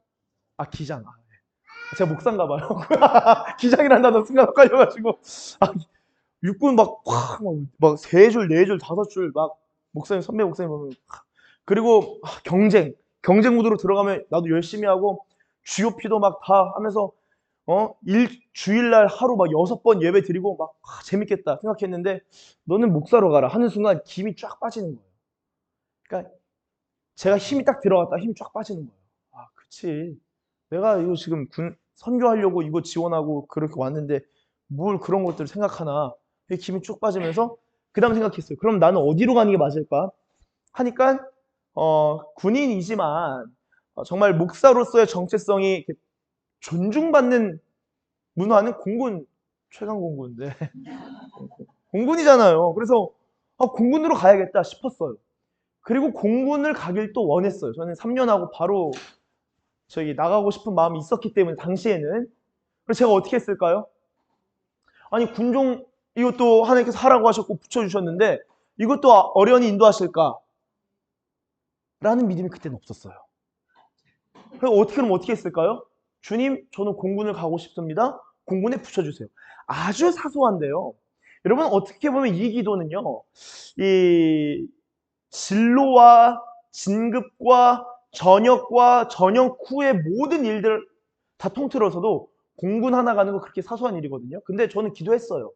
기장. 네. 제가 목사인가 봐요. 기장이라는 단어 순간 헷갈려가지고 육군 막 3줄, 4줄, 5줄 막 목사님 선배 목사님 보면 그리고 경쟁 무드로 들어가면 나도 열심히 하고 GOP도 막 다 하면서 주일날 하루 막 6번 예배 드리고 막 재밌겠다 생각했는데 너는 목사로 가라 하는 순간 힘이 쫙 빠지는 거예요. 그러니까 제가 힘이 딱 들어갔다 힘이 쫙 빠지는 거예요. 그치. 내가 이거 지금 선교하려고 이거 지원하고 그렇게 왔는데 뭘 그런 것들을 생각하나. 힘이 쭉 빠지면서 그 다음 생각했어요. 그럼 나는 어디로 가는 게 맞을까? 하니까 군인이지만 정말 목사로서의 정체성이 존중받는 문화는 공군, 최강 공군인데 공군이잖아요. 그래서 공군으로 가야겠다 싶었어요. 그리고 공군을 가길 또 원했어요. 저는 3년하고 바로 저기 나가고 싶은 마음이 있었기 때문에 당시에는. 그래서 제가 어떻게 했을까요? 아니 군종 이것도 하나님께서 하라고 하셨고 붙여주셨는데 이것도 어련히 인도하실까? 라는 믿음이 그때는 없었어요. 그럼 어떻게 했을까요? 주님, 저는 공군을 가고 싶습니다. 공군에 붙여주세요. 아주 사소한데요. 여러분 어떻게 보면 이 기도는요, 이 진로와 진급과 전역과 전역 후의 모든 일들 다 통틀어서도 공군 하나 가는 거 그렇게 사소한 일이거든요. 근데 저는 기도했어요.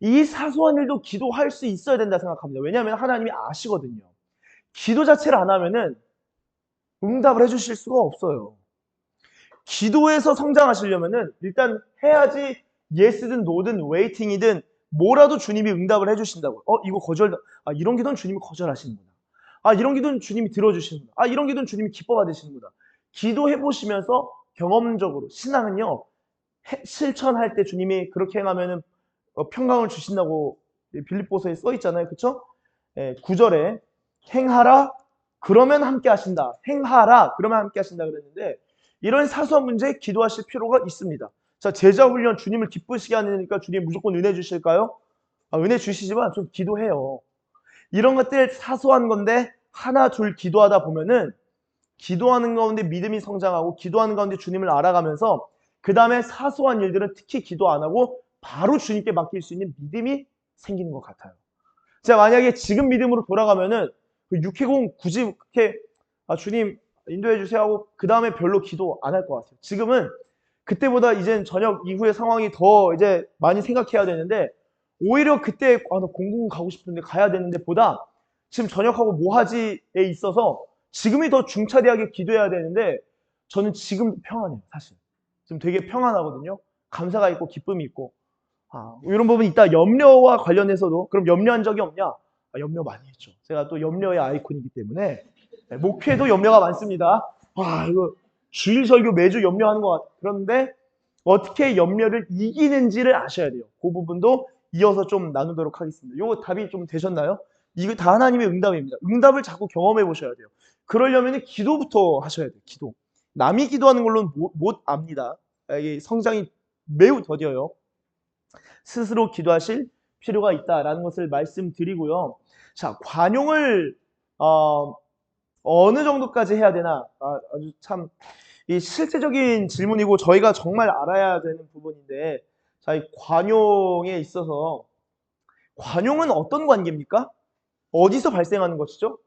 이 사소한 일도 기도할 수 있어야 된다 생각합니다. 왜냐하면 하나님이 아시거든요. 기도 자체를 안 하면은 응답을 해주실 수가 없어요. 기도에서 성장하시려면은 일단 해야지 예스든 노든 웨이팅이든 뭐라도 주님이 응답을 해주신다고요. 이거 이런 기도는 주님이 거절하시는구나. 이런 기도는 주님이 들어주시는구나. 이런 기도는 주님이 기뻐 받으시는구나. 기도해 보시면서 경험적으로 신앙은요, 실천할 때 주님이 그렇게 행하면은 평강을 주신다고 빌립보서에 써 있잖아요. 그쵸? 9절에 행하라 그러면 함께 하신다. 행하라 그러면 함께 하신다 그랬는데 이런 사소한 문제에 기도하실 필요가 있습니다. 자, 제자 훈련 주님을 기쁘시게 하니까 주님 무조건 은혜 주실까요? 은혜 주시지만 좀 기도해요. 이런 것들 사소한 건데 하나 둘 기도하다 보면은 기도하는 가운데 믿음이 성장하고 기도하는 가운데 주님을 알아가면서 그 다음에 사소한 일들은 특히 기도 안 하고 바로 주님께 맡길 수 있는 믿음이 생기는 것 같아요. 자, 만약에 지금 믿음으로 돌아가면은 그 육해공 굳이 그렇게 주님 인도해 주세요 하고 그 다음에 별로 기도 안 할 것 같아요. 지금은 그때보다 이젠 저녁 이후의 상황이 더 이제 많이 생각해야 되는데 오히려 그때 나 공군 가고 싶은데 가야 되는데 보다 지금 저녁하고 뭐 하지에 있어서 지금이 더 중차대하게 기도해야 되는데 저는 지금 평안해요. 사실 지금 되게 평안하거든요. 감사가 있고 기쁨이 있고 이런 부분이 있다. 염려와 관련해서도 그럼 염려한 적이 없냐? 염려 많이 했죠. 제가 또 염려의 아이콘이기 때문에 목표에도 염려가 많습니다. 이거 주일 설교 매주 염려하는 것 같아요. 그런데 어떻게 염려를 이기는지를 아셔야 돼요. 그 부분도 이어서 좀 나누도록 하겠습니다. 이거 답이 좀 되셨나요? 이거 다 하나님의 응답입니다. 응답을 자꾸 경험해 보셔야 돼요. 그러려면 기도부터 하셔야 돼요. 기도. 남이 기도하는 걸로는 못 압니다. 이게 성장이 매우 더뎌요. 스스로 기도하실 필요가 있다라는 것을 말씀드리고요. 자, 관용을 어느 정도까지 해야 되나? 아주 참 이 실제적인 질문이고 저희가 정말 알아야 되는 부분인데, 자, 이 관용에 있어서 관용은 어떤 관계입니까? 어디서 발생하는 것이죠?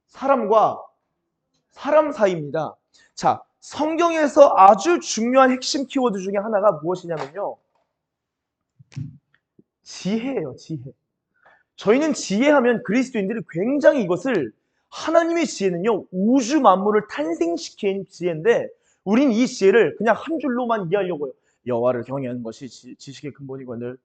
사람과 사람 사이입니다. 자, 성경에서 아주 중요한 핵심 키워드 중에 하나가 무엇이냐면요. 지혜예요, 지혜. 저희는 지혜하면 그리스도인들이 굉장히 이것을 하나님의 지혜는요, 우주 만물을 탄생시킨 지혜인데 우린 이 지혜를 그냥 한 줄로만 이해하려고 해요. 여호와를 경외하는 것이 지식의 근본이거늘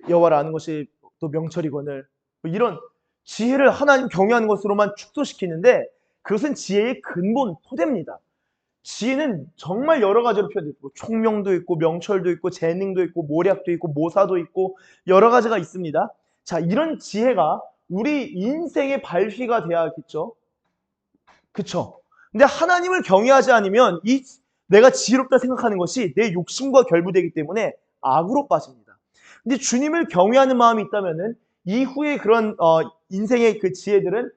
여호와를 아는 것이 또 명철이거늘 이런 지혜를 하나님 경외하는 것으로만 축소시키는데 그것은 지혜의 근본, 토대입니다. 지혜는 정말 여러 가지로 표현되고 총명도 있고 명철도 있고 재능도 있고 모략도 있고 모사도 있고 여러 가지가 있습니다. 자, 이런 지혜가 우리 인생의 발휘가 돼야겠죠. 그쵸? 근데 하나님을 경외하지 않으면 내가 지혜롭다 생각하는 것이 내 욕심과 결부되기 때문에 악으로 빠집니다. 근데 주님을 경외하는 마음이 있다면은 이후에 그런 인생의 그 지혜들은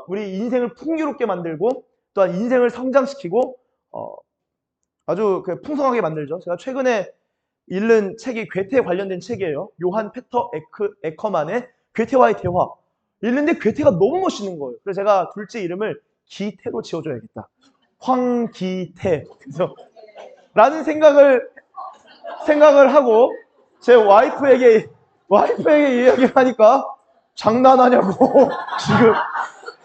우리 인생을 풍요롭게 만들고 또한 인생을 성장시키고 아주 풍성하게 만들죠. 제가 최근에 읽은 책이 괴테에 관련된 책이에요. 요한 페터 에커만의 괴테와의 대화. 읽는데 괴테가 너무 멋있는 거예요. 그래서 제가 둘째 이름을 기태로 지어줘야겠다. 황기태. 그래서 라는 생각을 하고 제 와이프에게 이야기를 하니까 장난하냐고 지금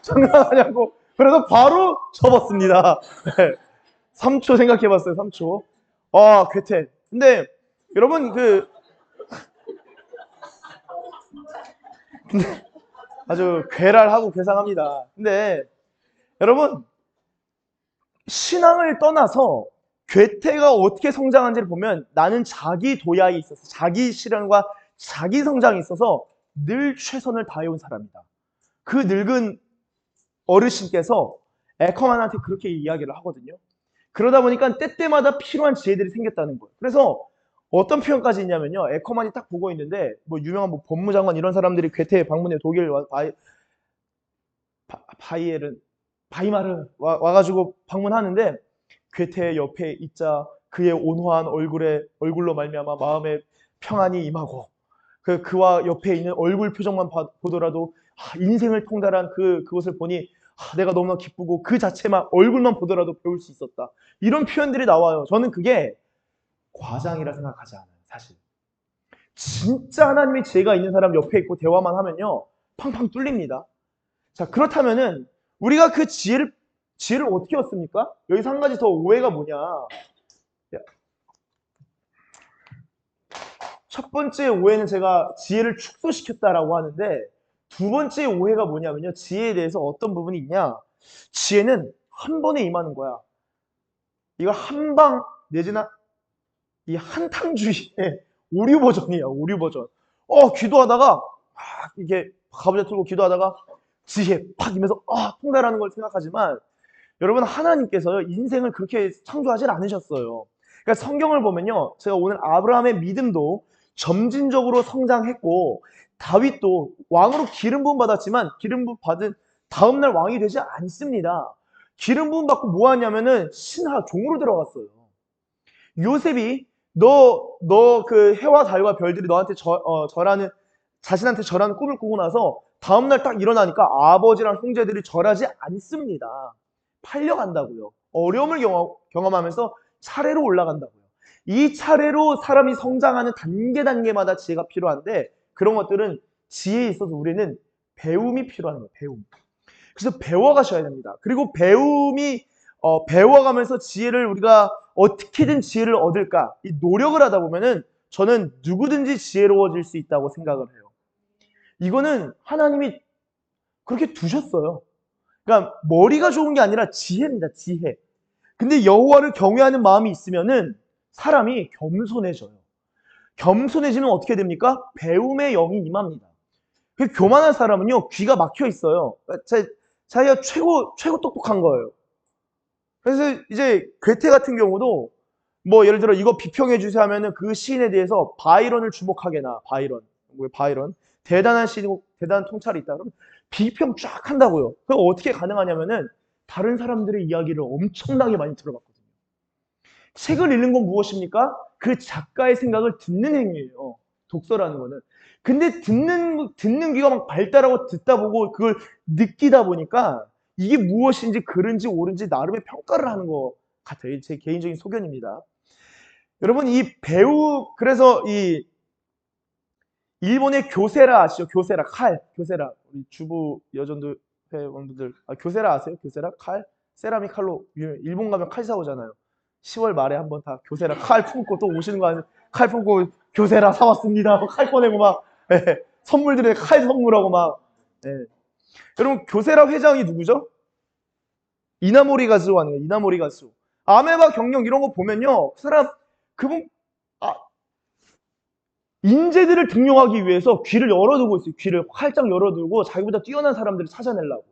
장난하냐고 그래서 바로 접었습니다. 네. 3초 생각해봤어요. 3초. 괴테. 근데 여러분 근데 아주 괴랄하고 괴상합니다. 근데 여러분 신앙을 떠나서 괴테가 어떻게 성장한지를 보면 나는 자기 도야에 있어서 자기 실현과 자기 성장에 있어서 늘 최선을 다해온 사람이다. 그 늙은 어르신께서 에커만한테 그렇게 이야기를 하거든요. 그러다 보니까 때때마다 필요한 지혜들이 생겼다는 거예요. 그래서 어떤 표현까지 있냐면요. 에커만이 딱 보고 있는데 뭐 유명한 뭐 법무장관 이런 사람들이 괴테에 방문해 독일 바이마르 와가지고 방문하는데 괴테 옆에 있자 그의 온화한 얼굴로 말미암아 마음에 평안이 임하고 그와 옆에 있는 얼굴 표정만 보더라도 인생을 통달한 그것을 보니 내가 너무나 기쁘고 그 자체만 얼굴만 보더라도 배울 수 있었다. 이런 표현들이 나와요. 저는 그게 과장이라 생각하지 않아요. 사실 진짜 하나님의 지혜가 있는 사람 옆에 있고 대화만 하면요 팡팡 뚫립니다. 자, 그렇다면은 우리가 그 지혜를 어떻게 얻습니까? 여기서 한 가지 더 오해가 뭐냐? 첫 번째 오해는 제가 지혜를 축소시켰다라고 하는데 두 번째 오해가 뭐냐면요. 지혜에 대해서 어떤 부분이 있냐? 지혜는 한 번에 임하는 거야. 이거 한방 내지나 이 한탕주의의 오류 버전이야. 오류 버전. 기도하다가 이게 가부좌 틀고 기도하다가 지혜 팍 이면서 통달하는 걸 생각하지만 여러분 하나님께서요 인생을 그렇게 창조하지 않으셨어요. 그러니까 성경을 보면요 제가 오늘 아브라함의 믿음도 점진적으로 성장했고 다윗도 왕으로 기름 부음 받았지만 기름 부음 받은 다음날 왕이 되지 않습니다. 기름 부음 받고 뭐 하냐면은 신하 종으로 들어갔어요. 요셉이 너 그 해와 달과 별들이 너한테 자신한테 절하는 꿈을 꾸고 나서 다음날 딱 일어나니까 아버지랑 형제들이 절하지 않습니다. 팔려간다고요. 어려움을 경험하면서 차례로 올라간다고요. 이 차례로 사람이 성장하는 단계마다 지혜가 필요한데 그런 것들은 지혜에 있어서 우리는 배움이 필요한 거예요. 배움. 그래서 배워가셔야 됩니다. 그리고 배워가면서 지혜를 우리가 어떻게든 지혜를 얻을까 이 노력을 하다 보면은 저는 누구든지 지혜로워질 수 있다고 생각을 해요. 이거는 하나님이 그렇게 두셨어요. 그러니까 머리가 좋은 게 아니라 지혜입니다. 지혜. 근데 여호와를 경외하는 마음이 있으면은 사람이 겸손해져요. 겸손해지면 어떻게 됩니까? 배움의 영이 임합니다. 교만한 사람은요 귀가 막혀 있어요. 자기가 최고 똑똑한 거예요. 그래서 이제 괴테 같은 경우도 뭐 예를 들어 이거 비평해 주세요 하면은 그 시인에 대해서 바이런을 주목하게나 바이런 대단한 시인이고 대단한 통찰이 있다 그러면 비평 쫙 한다고요. 그럼 어떻게 가능하냐면은 다른 사람들의 이야기를 엄청나게 많이 들어봤거든요. 책을 읽는 건 무엇입니까? 그 작가의 생각을 듣는 행위예요. 독서라는 거는. 근데 듣는 귀가 막 발달하고 듣다 보고 그걸 느끼다 보니까 이게 무엇인지 그른지 옳은지 나름의 평가를 하는 것 같아요. 제 개인적인 소견입니다. 여러분 그래서 이 일본의 교세라 아시죠? 교세라 우리 주부 여전도 회원분들 교세라 아세요? 교세라 세라믹 칼로 일본 가면 칼 사오잖아요. 10월 말에 한번 다 교세라 칼 품고 또 오시는 거 아니에요? 칼 품고 교세라 사왔습니다. 칼 꺼내고 막 선물들에 칼 선물하고 막 여러분 교세라 회장이 누구죠? 이나모리 가즈오 하는 거예요. 이나모리 가즈오. 아메바 경영 이런 거 보면요. 그분 인재들을 등용하기 위해서 귀를 열어두고 있어요. 귀를 활짝 열어두고 자기보다 뛰어난 사람들을 찾아내려고.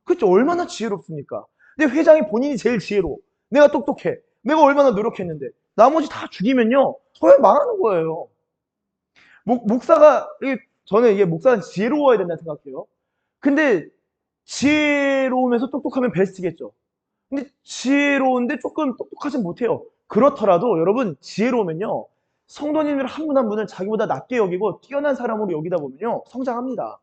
그렇죠? 얼마나 지혜롭습니까? 근데 회장이 본인이 제일 지혜로워. 내가 똑똑해. 내가 얼마나 노력했는데. 나머지 다 죽이면요. 서양 망하는 거예요. 저는 이게 목사는 지혜로워야 된다 생각해요. 근데 지혜로우면서 똑똑하면 베스트겠죠. 근데 지혜로운데 조금 똑똑하진 못해요. 그렇더라도 여러분 지혜로우면요. 성도님들 한 분 한 분을 자기보다 낮게 여기고 뛰어난 사람으로 여기다 보면요. 성장합니다.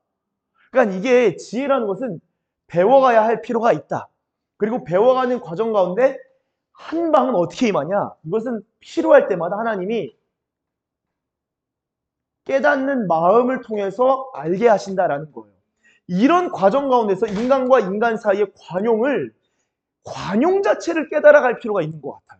그러니까 이게 지혜라는 것은 배워가야 할 필요가 있다. 그리고 배워가는 과정 가운데 한 방은 어떻게 임하냐? 이것은 필요할 때마다 하나님이 깨닫는 마음을 통해서 알게 하신다라는 거예요. 이런 과정 가운데서 인간과 인간 사이의 관용 자체를 깨달아갈 필요가 있는 것 같아요.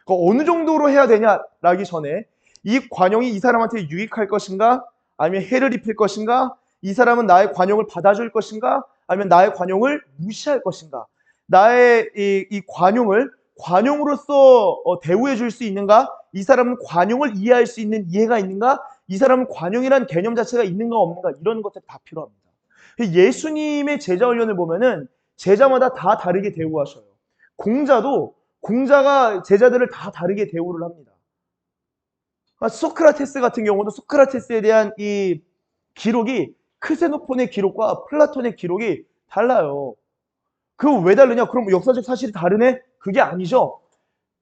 어느 정도로 해야 되냐라기 전에 이 관용이 이 사람한테 유익할 것인가? 아니면 해를 입힐 것인가? 이 사람은 나의 관용을 받아줄 것인가? 아니면 나의 관용을 무시할 것인가? 나의 이 관용으로서 대우해 줄 수 있는가? 이 사람은 관용을 이해할 수 있는 이해가 있는가? 이 사람은 관용이란 개념 자체가 있는가 없는가? 이런 것들 다 필요합니다. 예수님의 제자 훈련을 보면은 제자마다 다 다르게 대우하셔요. 공자가 제자들을 다 다르게 대우를 합니다. 소크라테스 같은 경우도 소크라테스에 대한 이 기록이 크세노폰의 기록과 플라톤의 기록이 달라요. 그거 왜 다르냐? 그럼 역사적 사실이 다르네? 그게 아니죠.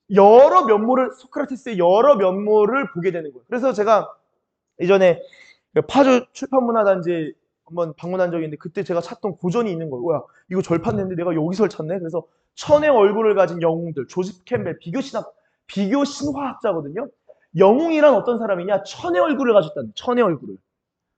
소크라테스의 여러 면모를 보게 되는 거예요. 그래서 제가 이전에 파주 출판문화단지 한번 방문한 적이 있는데 그때 제가 찾던 고전이 있는 거예요. 뭐야, 이거 절판됐는데 내가 여기서 찾네? 그래서 천의 얼굴을 가진 영웅들, 조셉 캠벨, 비교 신화학자거든요. 영웅이란 어떤 사람이냐? 천의 얼굴을 가졌다는, 천의 얼굴을.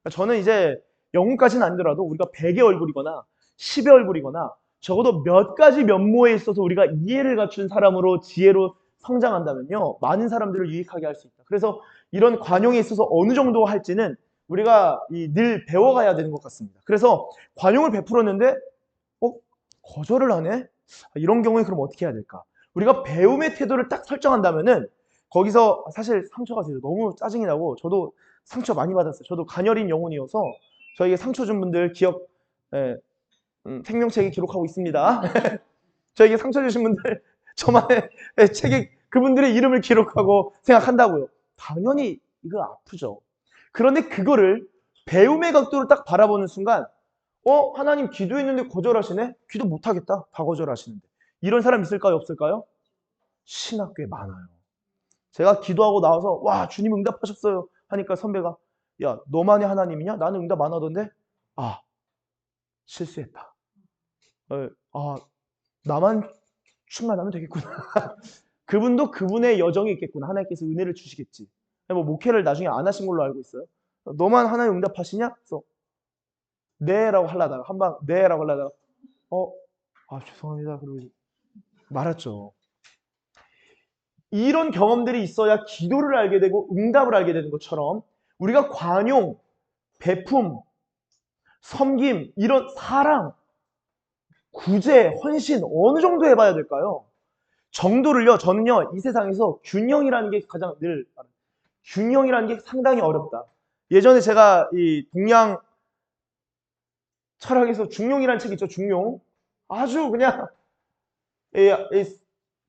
그러니까 저는 이제 영웅까지는 아니더라도 우리가 100의 얼굴이거나 10의 얼굴이거나 적어도 몇 가지 면모에 있어서 우리가 이해를 갖춘 사람으로 지혜로 성장한다면요, 많은 사람들을 유익하게 할 수 있다. 그래서 이런 관용에 있어서 어느 정도 할지는 우리가 늘 배워가야 되는 것 같습니다. 그래서 관용을 베풀었는데 거절을 하네? 이런 경우에 그럼 어떻게 해야 될까? 우리가 배움의 태도를 딱 설정한다면은 거기서 사실 상처가 돼요. 너무 짜증이 나고 저도 상처 많이 받았어요. 저도 가녀린 영혼이어서 저에게 상처 준 분들 기억, 생명책에 기록하고 있습니다. 저에게 상처 주신 분들 저만의 책에 그분들의 이름을 기록하고 생각한다고요. 당연히 이거 아프죠. 그런데 그거를 배움의 각도로 딱 바라보는 순간 하나님 기도했는데 거절하시네? 기도 못하겠다. 다 거절하시는데. 이런 사람 있을까요? 없을까요? 신학교에 많아요. 제가 기도하고 나와서 와, 주님 응답하셨어요 하니까 선배가, 야, 너만이 하나님이냐? 나는 응답 안 하던데? 아, 실수했다. 나만 충만하면 되겠구나. 그분도 그분의 여정이 있겠구나. 하나님께서 은혜를 주시겠지. 뭐 목회를 나중에 안 하신 걸로 알고 있어요. 너만 하나님 응답하시냐? 그래서 네라고 하려다가 한방 네라고 하려다가 죄송합니다. 그러고 말았죠. 이런 경험들이 있어야 기도를 알게 되고 응답을 알게 되는 것처럼 우리가 관용, 배품, 섬김, 이런 사랑, 구제, 헌신 어느 정도 해봐야 될까요? 정도를요, 저는요, 이 세상에서 균형이라는 게 균형이라는 게 상당히 어렵다. 예전에 제가 이 동양 철학에서 중용이라는 책 있죠, 중용. 아주 그냥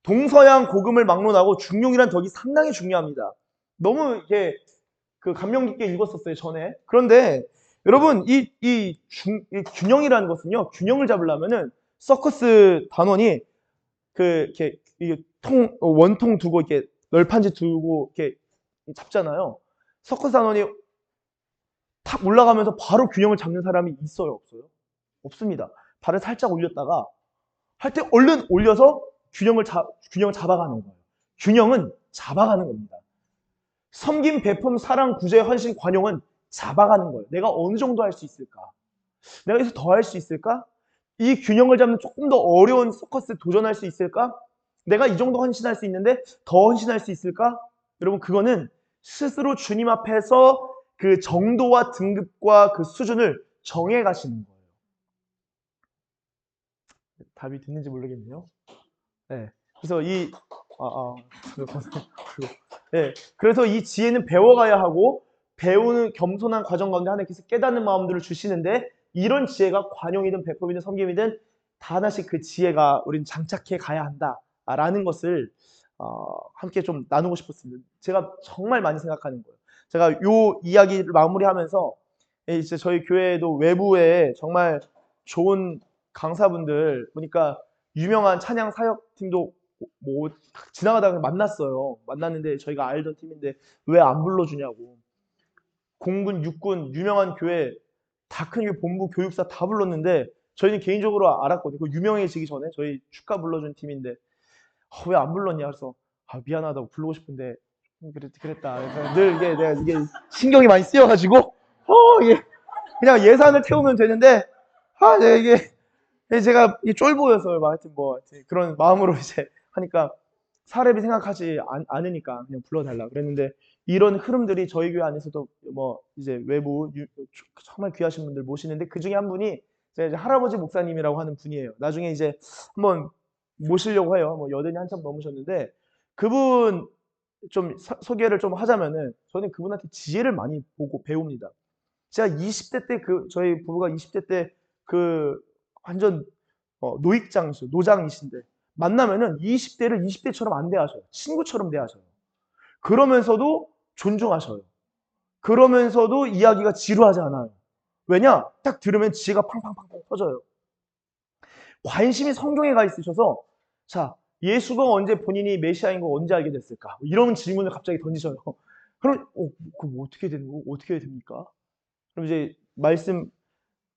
동서양 고금을 막론하고 중용이라는 덕이 상당히 중요합니다. 너무 이렇게 감명 깊게 읽었었어요, 전에. 그런데 여러분, 이 균형이라는 것은요, 균형을 잡으려면은 서커스 단원이 이렇게 원통 두고 이렇게 널판지 두고 이렇게 잡잖아요. 서커스 단원이 탁 올라가면서 바로 균형을 잡는 사람이 있어요, 없어요? 없습니다. 발을 살짝 올렸다가 할 때 얼른 올려서 균형을 잡아가는 거예요. 균형은 잡아가는 겁니다. 섬김, 배품, 사랑, 구제, 헌신, 관용은 잡아가는 거예요. 내가 어느 정도 할 수 있을까? 내가 여기서 더 할 수 있을까? 이 균형을 잡는 조금 더 어려운 서커스에 도전할 수 있을까? 내가 이 정도 헌신할 수 있는데 더 헌신할 수 있을까? 여러분, 그거는 스스로 주님 앞에서 그 정도와 등급과 그 수준을 정해 가시는 거예요. 답이 됐는지 모르겠네요. 네. 그래서 그래서 이 지혜는 배워가야 하고, 배우는 겸손한 과정 가운데 하나님께서 깨닫는 마음들을 주시는데, 이런 지혜가 관용이든 배품이든 섬김이든 다 하나씩 그 지혜가 우리는 장착해 가야 한다라는 것을 함께 좀 나누고 싶었습니다. 제가 정말 많이 생각하는 거예요. 제가 요 이야기를 마무리하면서 이제 저희 교회에도 외부에 정말 좋은 강사분들 보니까 유명한 찬양 사역팀도 뭐 지나가다가 만났어요. 만났는데 저희가 알던 팀인데 왜 안 불러주냐고. 공군, 육군, 유명한 교회, 다 큰 교회 본부, 교육사 다 불렀는데 저희는 개인적으로 알았거든요. 그 유명해지기 전에 저희 축가 불러준 팀인데 왜 안 불렀냐. 그래서 미안하다고, 부르고 싶은데 그랬다. 늘 이게 신경이 많이 쓰여가지고 이게 그냥 예산을 태우면 되는데 이게 제가 쫄보여서 하여튼 그런 마음으로 이제 하니까 사례비 생각하지 않으니까 그냥 불러달라 그랬는데, 이런 흐름들이 저희 교회 안에서도 이제 외부 정말 귀하신 분들 모시는데 그 중에 한 분이 이제 할아버지 목사님이라고 하는 분이에요. 나중에 이제 한번 모시려고 해요. 여든이 한참 넘으셨는데, 그분 좀 소개를 좀 하자면은 저는 그분한테 지혜를 많이 보고 배웁니다. 제가 20대 때 저희 부부가 20대 때 완전 노장이신데 만나면은 20대를 20대처럼 안 대하셔요. 친구처럼 대하셔요. 그러면서도 존중하셔요. 그러면서도 이야기가 지루하지 않아요. 왜냐? 딱 들으면 지혜가 팡팡팡팡 터져요. 관심이 성경에 가 있으셔서 자, 예수가 언제 본인이 메시아인 거 언제 알게 됐을까? 이런 질문을 갑자기 던지셔요. 그럼 그럼 어떻게 되는 거? 어떻게 됩니까? 그럼 이제 말씀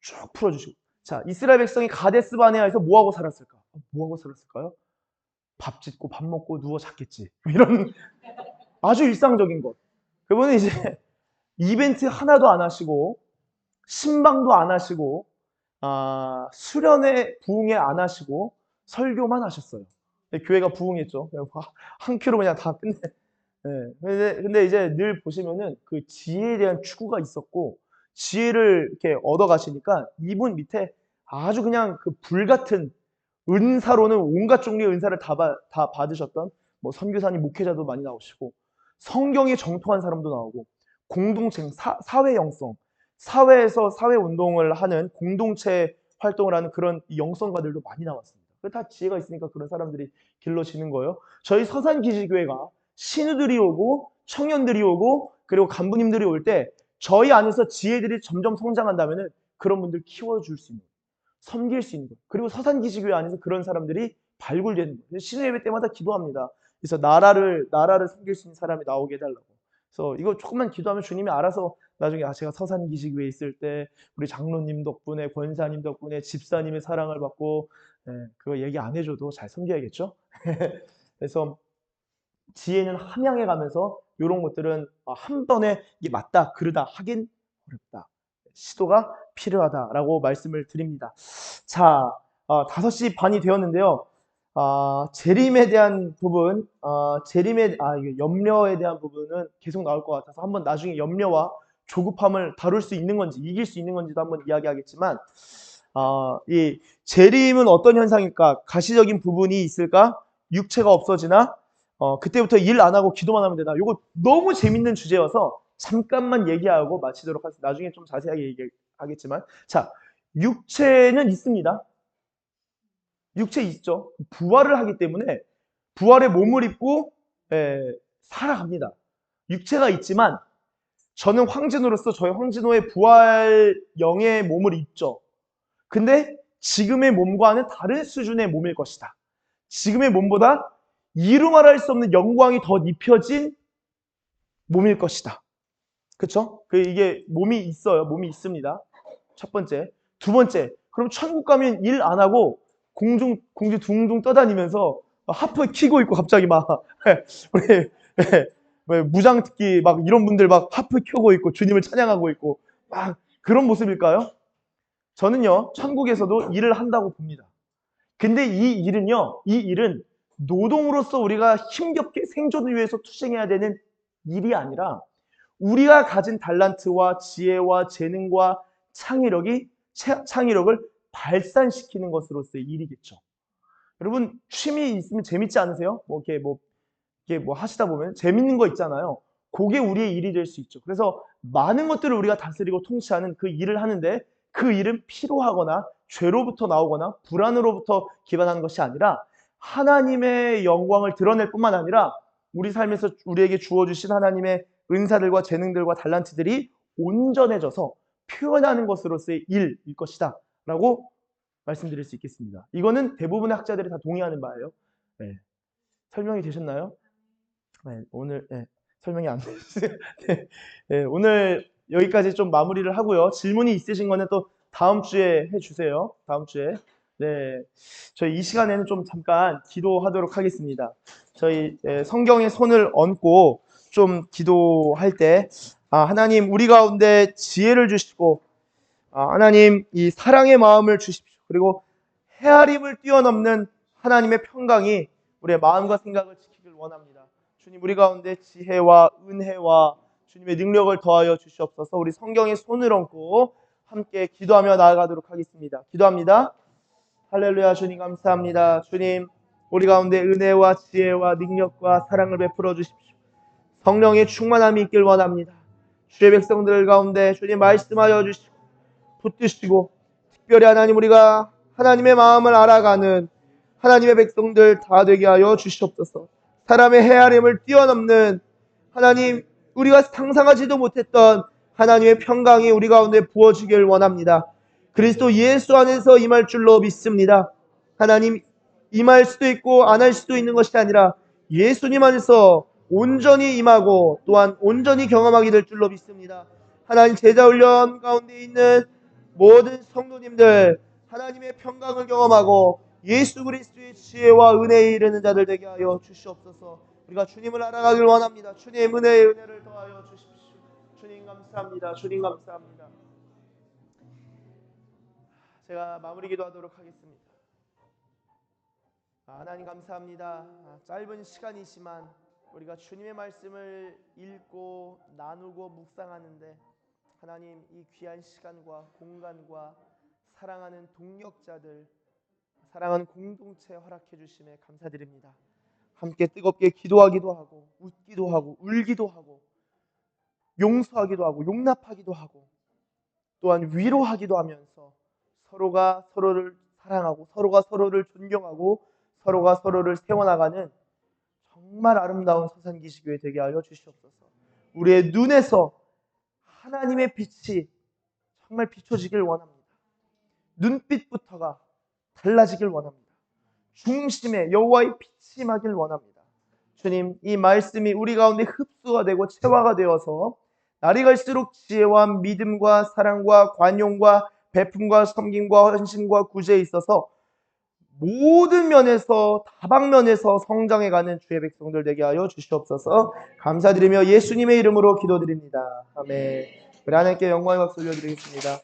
쭉 풀어주시고 자, 이스라엘 백성이 가데스 바네아에서 뭐하고 살았을까? 뭐하고 살았을까요? 밥 짓고 밥 먹고 누워 잤겠지. 이런 아주 일상적인 것. 그분은 이제 이벤트 하나도 안 하시고 신방도 안 하시고 수련회 부흥회 안 하시고 설교만 하셨어요. 교회가 부흥했죠. 한 큐로 그냥 다 끝내. 근데 이제 늘 보시면은 그 지혜에 대한 추구가 있었고 지혜를 이렇게 얻어 가시니까 이분 밑에 아주 그냥 그 불같은 은사로는 온갖 종류의 은사를 다 받으셨던 뭐 선교사님 목회자도 많이 나오시고 성경에 정통한 사람도 나오고 공동체 사회 영성 사회에서 사회 운동을 하는 공동체 활동을 하는 그런 영성가들도 많이 나왔습니다. 다 지혜가 있으니까 그런 사람들이 길러지는 거예요. 저희 서산기지교회가 신우들이 오고 청년들이 오고 그리고 간부님들이 올 때 저희 안에서 지혜들이 점점 성장한다면은 그런 분들 키워줄 수 있는 거예요. 섬길 수 있는 거예요. 그리고 서산기지교회 안에서 그런 사람들이 발굴되는 거예요. 신우예배 때마다 기도합니다. 그래서 나라를 섬길 수 있는 사람이 나오게 해달라고. 그래서 이거 조금만 기도하면 주님이 알아서 나중에 제가 서산기지교회에 있을 때 우리 장로님 덕분에 권사님 덕분에 집사님의 사랑을 받고 그거 얘기 안 해줘도 잘 섬겨야겠죠? 그래서 지혜는 함양해 가면서 이런 것들은 한 번에 이게 맞다 그르다 하긴 어렵다. 시도가 필요하다라고 말씀을 드립니다. 자, 5시 반이 되었는데요. 재림에 대한 부분, 이게 염려에 대한 부분은 계속 나올 것 같아서 한번 나중에 염려와 조급함을 다룰 수 있는 건지, 이길 수 있는 건지도 한번 이야기하겠지만, 이 재림은 어떤 현상일까? 가시적인 부분이 있을까? 육체가 없어지나? 그때부터 일 안 하고 기도만 하면 되나? 이거 너무 재밌는 주제여서 잠깐만 얘기하고 마치도록 하겠습니다. 나중에 좀 자세하게 얘기하겠지만, 자, 육체는 있습니다. 육체 있죠. 부활을 하기 때문에 부활의 몸을 입고 살아갑니다. 육체가 있지만 저는 황진호로서 저의 황진호의 부활 영의 몸을 입죠. 근데 지금의 몸과는 다른 수준의 몸일 것이다. 지금의 몸보다 이루 말할 수 없는 영광이 더 입혀진 몸일 것이다. 그쵸? 이게 몸이 있어요. 몸이 있습니다. 첫 번째. 두 번째. 그럼 천국 가면 일 안 하고 공중 둥둥 떠다니면서 하프 키고 있고 갑자기 막 우리 무장특기 막 이런 분들 막 하프 켜고 있고 주님을 찬양하고 있고 막 그런 모습일까요? 저는요 천국에서도 일을 한다고 봅니다. 근데 이 일은 노동으로서 우리가 힘겹게 생존을 위해서 투쟁해야 되는 일이 아니라 우리가 가진 달란트와 지혜와 재능과 창의력을 발산시키는 것으로서의 일이겠죠. 여러분 취미 있으면 재밌지 않으세요? 이게 하시다 보면 재밌는 거 있잖아요. 그게 우리의 일이 될 수 있죠. 그래서 많은 것들을 우리가 다스리고 통치하는 그 일을 하는데 그 일은 피로하거나 죄로부터 나오거나 불안으로부터 기반하는 것이 아니라 하나님의 영광을 드러낼 뿐만 아니라 우리 삶에서 우리에게 주어주신 하나님의 은사들과 재능들과 달란트들이 온전해져서 표현하는 것으로서의 일일 것이다 라고 말씀드릴 수 있겠습니다. 이거는 대부분의 학자들이 다 동의하는 바예요. 설명이 되셨나요? 오늘 설명이 안 되셨어요. 오늘 여기까지 좀 마무리를 하고요. 질문이 있으신 거는 또 다음 주에 해주세요. 다음 주에. 저희 이 시간에는 좀 잠깐 기도하도록 하겠습니다. 저희 성경에 손을 얹고 좀 기도할 때 하나님 우리 가운데 지혜를 주시고 하나님 이 사랑의 마음을 주십시오. 그리고 헤아림을 뛰어넘는 하나님의 평강이 우리의 마음과 생각을 지키길 원합니다. 주님 우리 가운데 지혜와 은혜와 주님의 능력을 더하여 주시옵소서. 우리 성경에 손을 얹고 함께 기도하며 나아가도록 하겠습니다. 기도합니다. 할렐루야. 주님 감사합니다. 주님 우리 가운데 은혜와 지혜와 능력과 사랑을 베풀어 주십시오. 성령의 충만함이 있길 원합니다. 주의 백성들 가운데 주님 말씀하여 주시고 붙드시고 특별히 하나님 우리가 하나님의 마음을 알아가는 하나님의 백성들 다 되게 하여 주시옵소서. 사람의 헤아림을 뛰어넘는 하나님 우리가 상상하지도 못했던 하나님의 평강이 우리 가운데 부어지길 원합니다. 그리스도 예수 안에서 임할 줄로 믿습니다. 하나님 임할 수도 있고 안 할 수도 있는 것이 아니라 예수님 안에서 온전히 임하고 또한 온전히 경험하게 될 줄로 믿습니다. 하나님 제자훈련 가운데 있는 모든 성도님들 하나님의 평강을 경험하고 예수 그리스도의 지혜와 은혜에 이르는 자들 되게 하여 주시옵소서. 우리가 주님을 알아가길 원합니다. 주님의 은혜의 은혜를 더하여 주십시오. 주님 감사합니다. 주님 감사합니다. 제가 마무리 기도하도록 하겠습니다. 하나님 감사합니다. 짧은 시간이지만 우리가 주님의 말씀을 읽고 나누고 묵상하는데 하나님 이 귀한 시간과 공간과 사랑하는 동역자들, 사랑하는 공동체 허락해 주심에 감사드립니다. 함께 뜨겁게 기도하기도 하고 웃기도 하고 울기도 하고 용서하기도 하고 용납하기도 하고 또한 위로하기도 하면서 서로가 서로를 사랑하고 서로가 서로를 존경하고 서로가 서로를 세워나가는 정말 아름다운 서산기시교회 되게 하여 주시옵소서. 우리의 눈에서 하나님의 빛이 정말 비춰지길 원합니다. 눈빛부터가 달라지길 원합니다. 중심에 여호와의 빛이 임하길 원합니다. 주님, 이 말씀이 우리 가운데 흡수가 되고 체화가 되어서 날이 갈수록 지혜와 믿음과 사랑과 관용과 베품과 섬김과 헌신과 구제에 있어서 모든 면에서 다방면에서 성장해가는 주의 백성들 되게 하여 주시옵소서. 감사드리며 예수님의 이름으로 기도드립니다. 아멘. 우리 하나님께 영광의 박수 올려드리겠습니다.